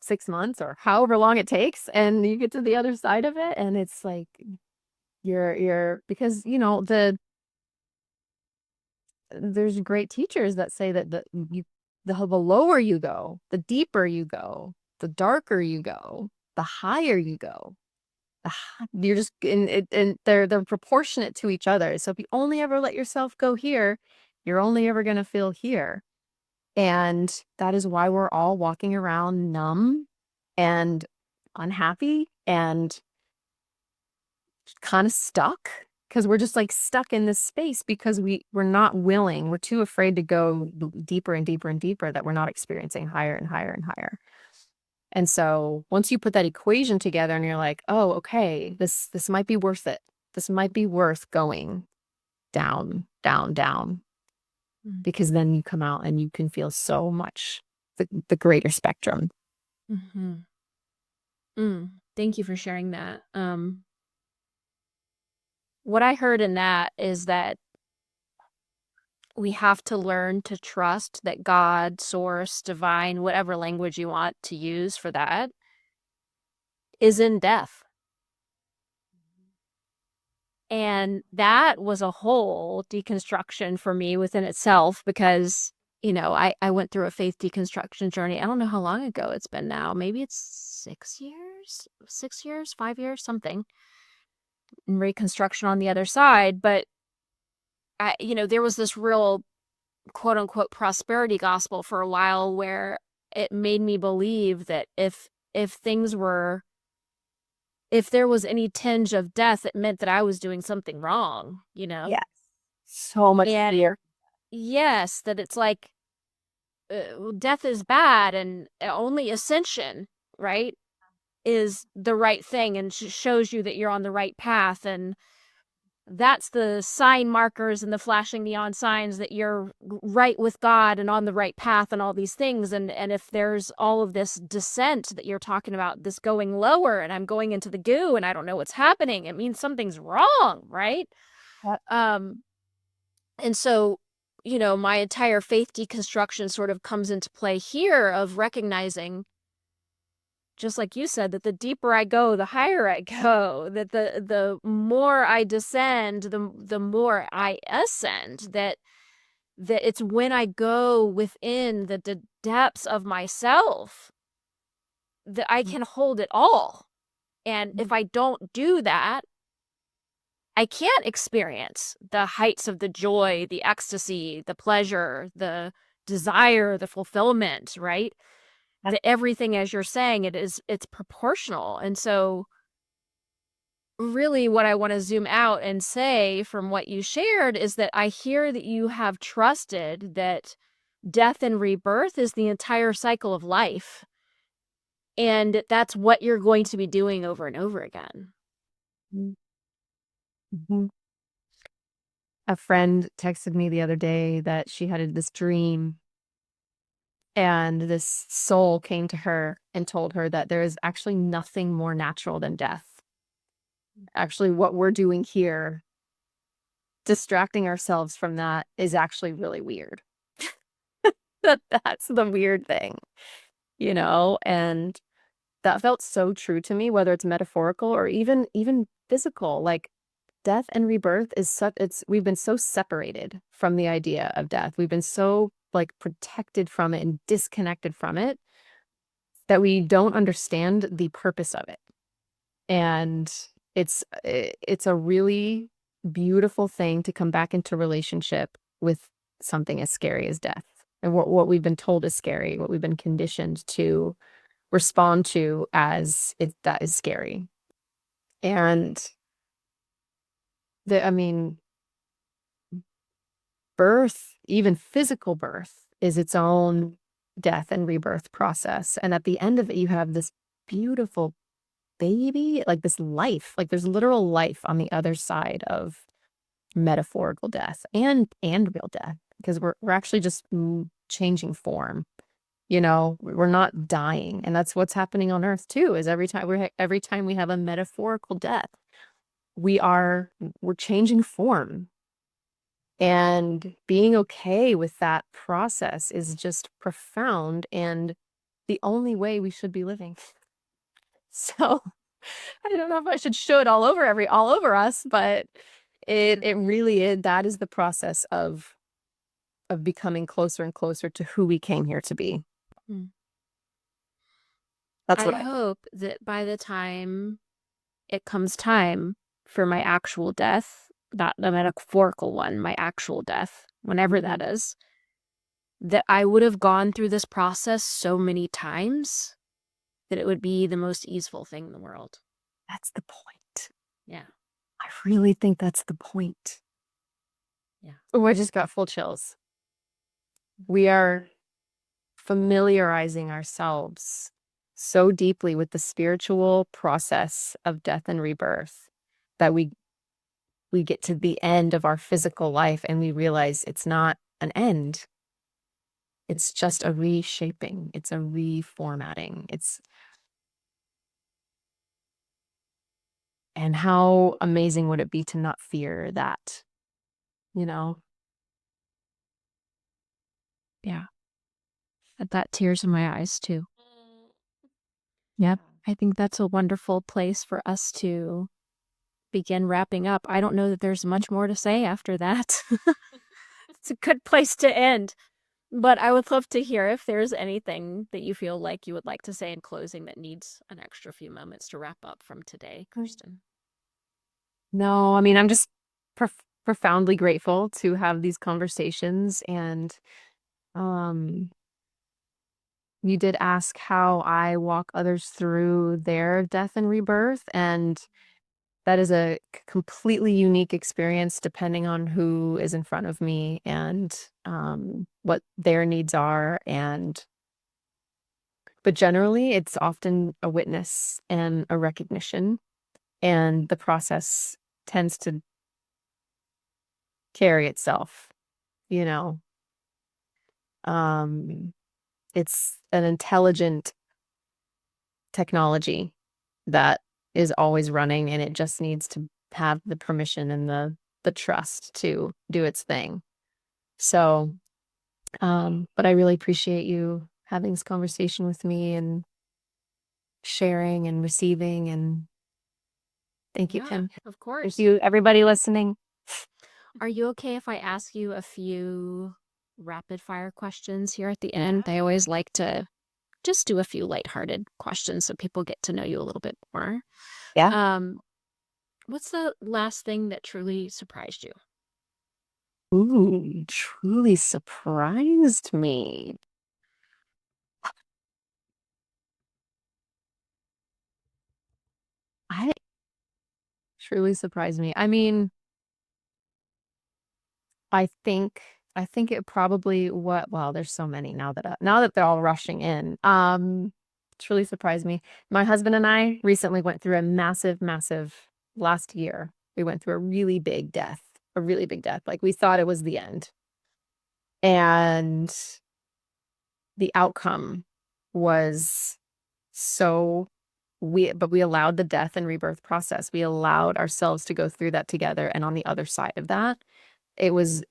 Speaker 2: 6 months or however long it takes, and you get to the other side of it, and it's like because there's great teachers that say that the lower you go, the deeper you go, the darker you go, the higher you go. You're just and they're proportionate to each other. So if you only ever let yourself go here, you're only ever going to feel here. And that is why we're all walking around numb and unhappy and kind of stuck, because we're just like stuck in this space because we're not willing. We're too afraid to go deeper and deeper and deeper, that we're not experiencing higher and higher and higher. And so once you put that equation together and you're like, oh, okay, this might be worth it. This might be worth going down, down, down, because then you come out and you can feel so much the greater spectrum.
Speaker 1: Thank you for sharing that. What I heard in that is that we have to learn to trust that God, source, divine, whatever language you want to use for that, is in death. And that was a whole deconstruction for me within itself, because, I went through a faith deconstruction journey. I don't know how long ago it's been now. Maybe it's 6 years, 5 years, something. And reconstruction on the other side. But there was this real quote unquote prosperity gospel for a while, where it made me believe that if there was any tinge of death, it meant that I was doing something wrong,
Speaker 2: Yes. So much fear.
Speaker 1: Yes, that it's like death is bad, and only ascension, right, is the right thing, and shows you that you're on the right path. And that's the sign markers and the flashing neon signs that you're right with God and on the right path and all these things. And if there's all of this descent that you're talking about, this going lower, and I'm going into the goo and I don't know what's happening, it means something's wrong, right? And so, my entire faith deconstruction sort of comes into play here, of recognizing, just like you said, that the deeper I go, the higher I go, that the more I descend, the more I ascend, that it's when I go within the depths of myself that I can hold it all. And if I don't do that, I can't experience the heights of the joy, the ecstasy, the pleasure, the desire, the fulfillment, right? That everything, as you're saying, it's proportional. And so really what I want to zoom out and say from what you shared is that I hear that you have trusted that death and rebirth is the entire cycle of life, and that's what you're going to be doing over and over again.
Speaker 2: A friend texted me the other day that she had this dream, and this soul came to her and told her that there is actually nothing more natural than death. Actually, what we're doing here, distracting ourselves from that, is actually really weird. That's the weird thing, and that felt so true to me, whether it's metaphorical or even physical. Like, death and rebirth we've been so separated from the idea of death. We've been so like protected from it and disconnected from it, that we don't understand the purpose of it. And it's a really beautiful thing to come back into relationship with something as scary as death, and what we've been told is scary, what we've been conditioned to respond to as that is scary. And birth, even physical birth, is its own death and rebirth process. And at the end of it, you have this beautiful baby, like this life, like there's literal life on the other side of metaphorical death and real death, because we're actually just changing form. We're not dying, and that's what's happening on earth too, is every time we have a metaphorical death, we're changing form. And being okay with that process is just profound and the only way we should be living. So I don't know if I should all over us, but it really is. That is the process of becoming closer and closer to who we came here to be.
Speaker 1: Hmm.
Speaker 2: That's
Speaker 1: I
Speaker 2: what
Speaker 1: hope that by the time it comes time for my actual death, not the metaphorical one, my actual death, whenever that is, that I would have gone through this process so many times that it would be the most easeful thing in the world.
Speaker 2: That's the point.
Speaker 1: Yeah.
Speaker 2: I really think that's the point.
Speaker 1: Yeah.
Speaker 2: Oh, I just got full chills. We are familiarizing ourselves so deeply with the spiritual process of death and rebirth that we get to the end of our physical life and we realize it's not an end. It's just a reshaping. It's a reformatting. And how amazing would it be to not fear that, you know?
Speaker 1: Yeah. I've got tears in my eyes too. Yep. I think that's a wonderful place for us to begin wrapping up. I don't know that there's much more to say after that. It's a good place to end. But I would love to hear if there's anything that you feel like you would like to say in closing that needs an extra few moments to wrap up from today, Kirsten.
Speaker 2: No, I mean, I'm just profoundly grateful to have these conversations. And you did ask how I walk others through their death and rebirth. And that is a completely unique experience depending on who is in front of me and what their needs are. But generally, it's often a witness and a recognition. And the process tends to carry itself, you know. It's an intelligent technology that is always running, and it just needs to have the permission and the trust to do its thing. So, but I really appreciate you having this conversation with me and sharing and receiving, and thank you, Kim.
Speaker 1: Of course.
Speaker 2: Thank you, everybody listening.
Speaker 1: Are you okay if I ask you a few rapid fire questions here at the end? I always like to just do a few lighthearted questions so people get to know you a little bit more.
Speaker 2: Yeah.
Speaker 1: What's the last thing that truly surprised you?
Speaker 2: Ooh, truly surprised me. I truly surprised me. I mean, I think it probably well, there's so many now that they're all rushing in. It's really surprised me. My husband and I recently went through a massive last year. We went through a really big death. Like we thought it was the end. And the outcome was so but we allowed the death and rebirth process. We allowed ourselves to go through that together. And on the other side of that, it was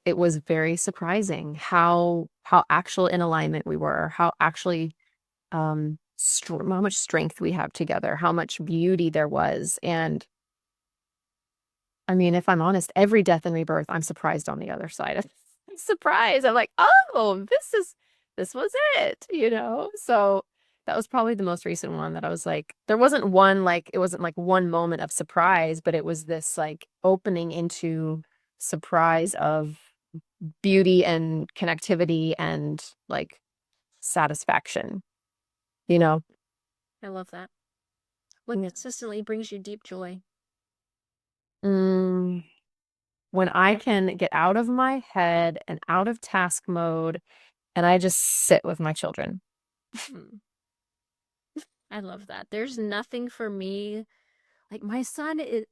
Speaker 2: very surprising how actual in alignment we were, how actually how much strength we have together, how much beauty there was. And I mean, if I'm honest, every death and rebirth, I'm surprised on the other side. I'm surprised. I'm like, oh, this was it, So that was probably the most recent one that I was like, it wasn't like one moment of surprise, but it was this like opening into surprise of beauty and connectivity and like satisfaction,
Speaker 1: I love that. What consistently brings you deep joy?
Speaker 2: When I can get out of my head and out of task mode and I just sit with my children.
Speaker 1: I love that. There's nothing for me. Like my son is,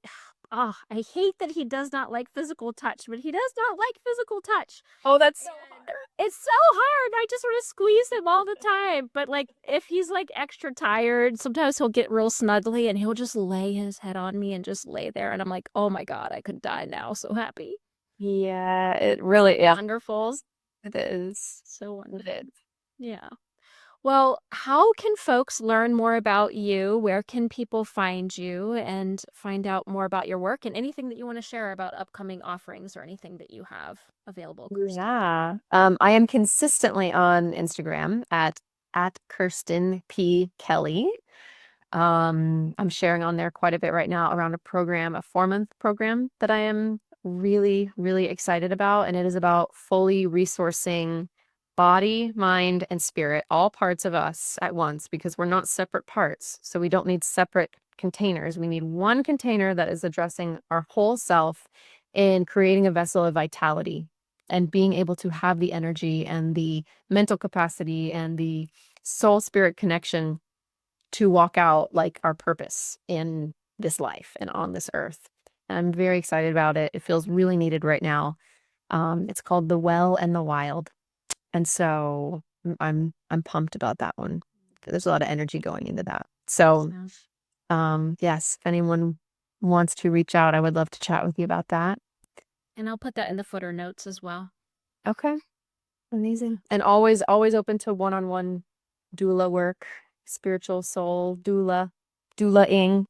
Speaker 1: I hate that he does not like physical touch, but he does not like physical touch.
Speaker 2: Oh, that's so
Speaker 1: And
Speaker 2: hard.
Speaker 1: it's so hard. I just want to squeeze him all the time. But like if he's like extra tired, sometimes he'll get real snuggly and he'll just lay his head on me and just lay there. And I'm like, oh my God, I could die now. So happy.
Speaker 2: Yeah, it really, yeah,
Speaker 1: Wonderful.
Speaker 2: it is.
Speaker 1: So
Speaker 2: It
Speaker 1: wonderful.
Speaker 2: is.
Speaker 1: Yeah. Well, how can folks learn more about you? Where can people find you and find out more about your work and anything that you want to share about upcoming offerings or anything that you have available, Kirsten?
Speaker 2: Yeah. I am consistently on Instagram at Kirsten P. Kelly. I'm sharing on there quite a bit right now around a program, a 4-month program that I am really, really excited about. And it is about fully resourcing body, mind, and spirit, all parts of us at once, because we're not separate parts. So we don't need separate containers. We need one container that is addressing our whole self in creating a vessel of vitality and being able to have the energy and the mental capacity and the soul spirit connection to walk out like our purpose in this life and on this earth. And I'm very excited about it. It feels really needed right now. It's called The Well and the Wild. And so I'm pumped about that one. There's a lot of energy going into that. So yes, if anyone wants to reach out, I would love to chat with you about that.
Speaker 1: And I'll put that in the footer notes as well.
Speaker 2: Okay. Amazing. And always, always open to one-on-one doula work, spiritual soul, doula-ing.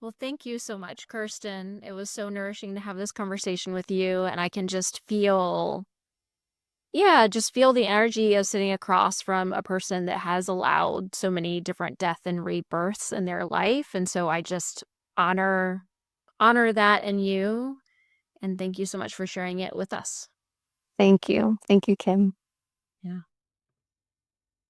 Speaker 1: Well, thank you so much, Kirsten. It was so nourishing to have this conversation with you. And I can just feel, yeah, just feel the energy of sitting across from a person that has allowed so many different death and rebirths in their life. And so I just honor that in you. And thank you so much for sharing it with us.
Speaker 2: Thank you. Thank you, Kim.
Speaker 1: Yeah.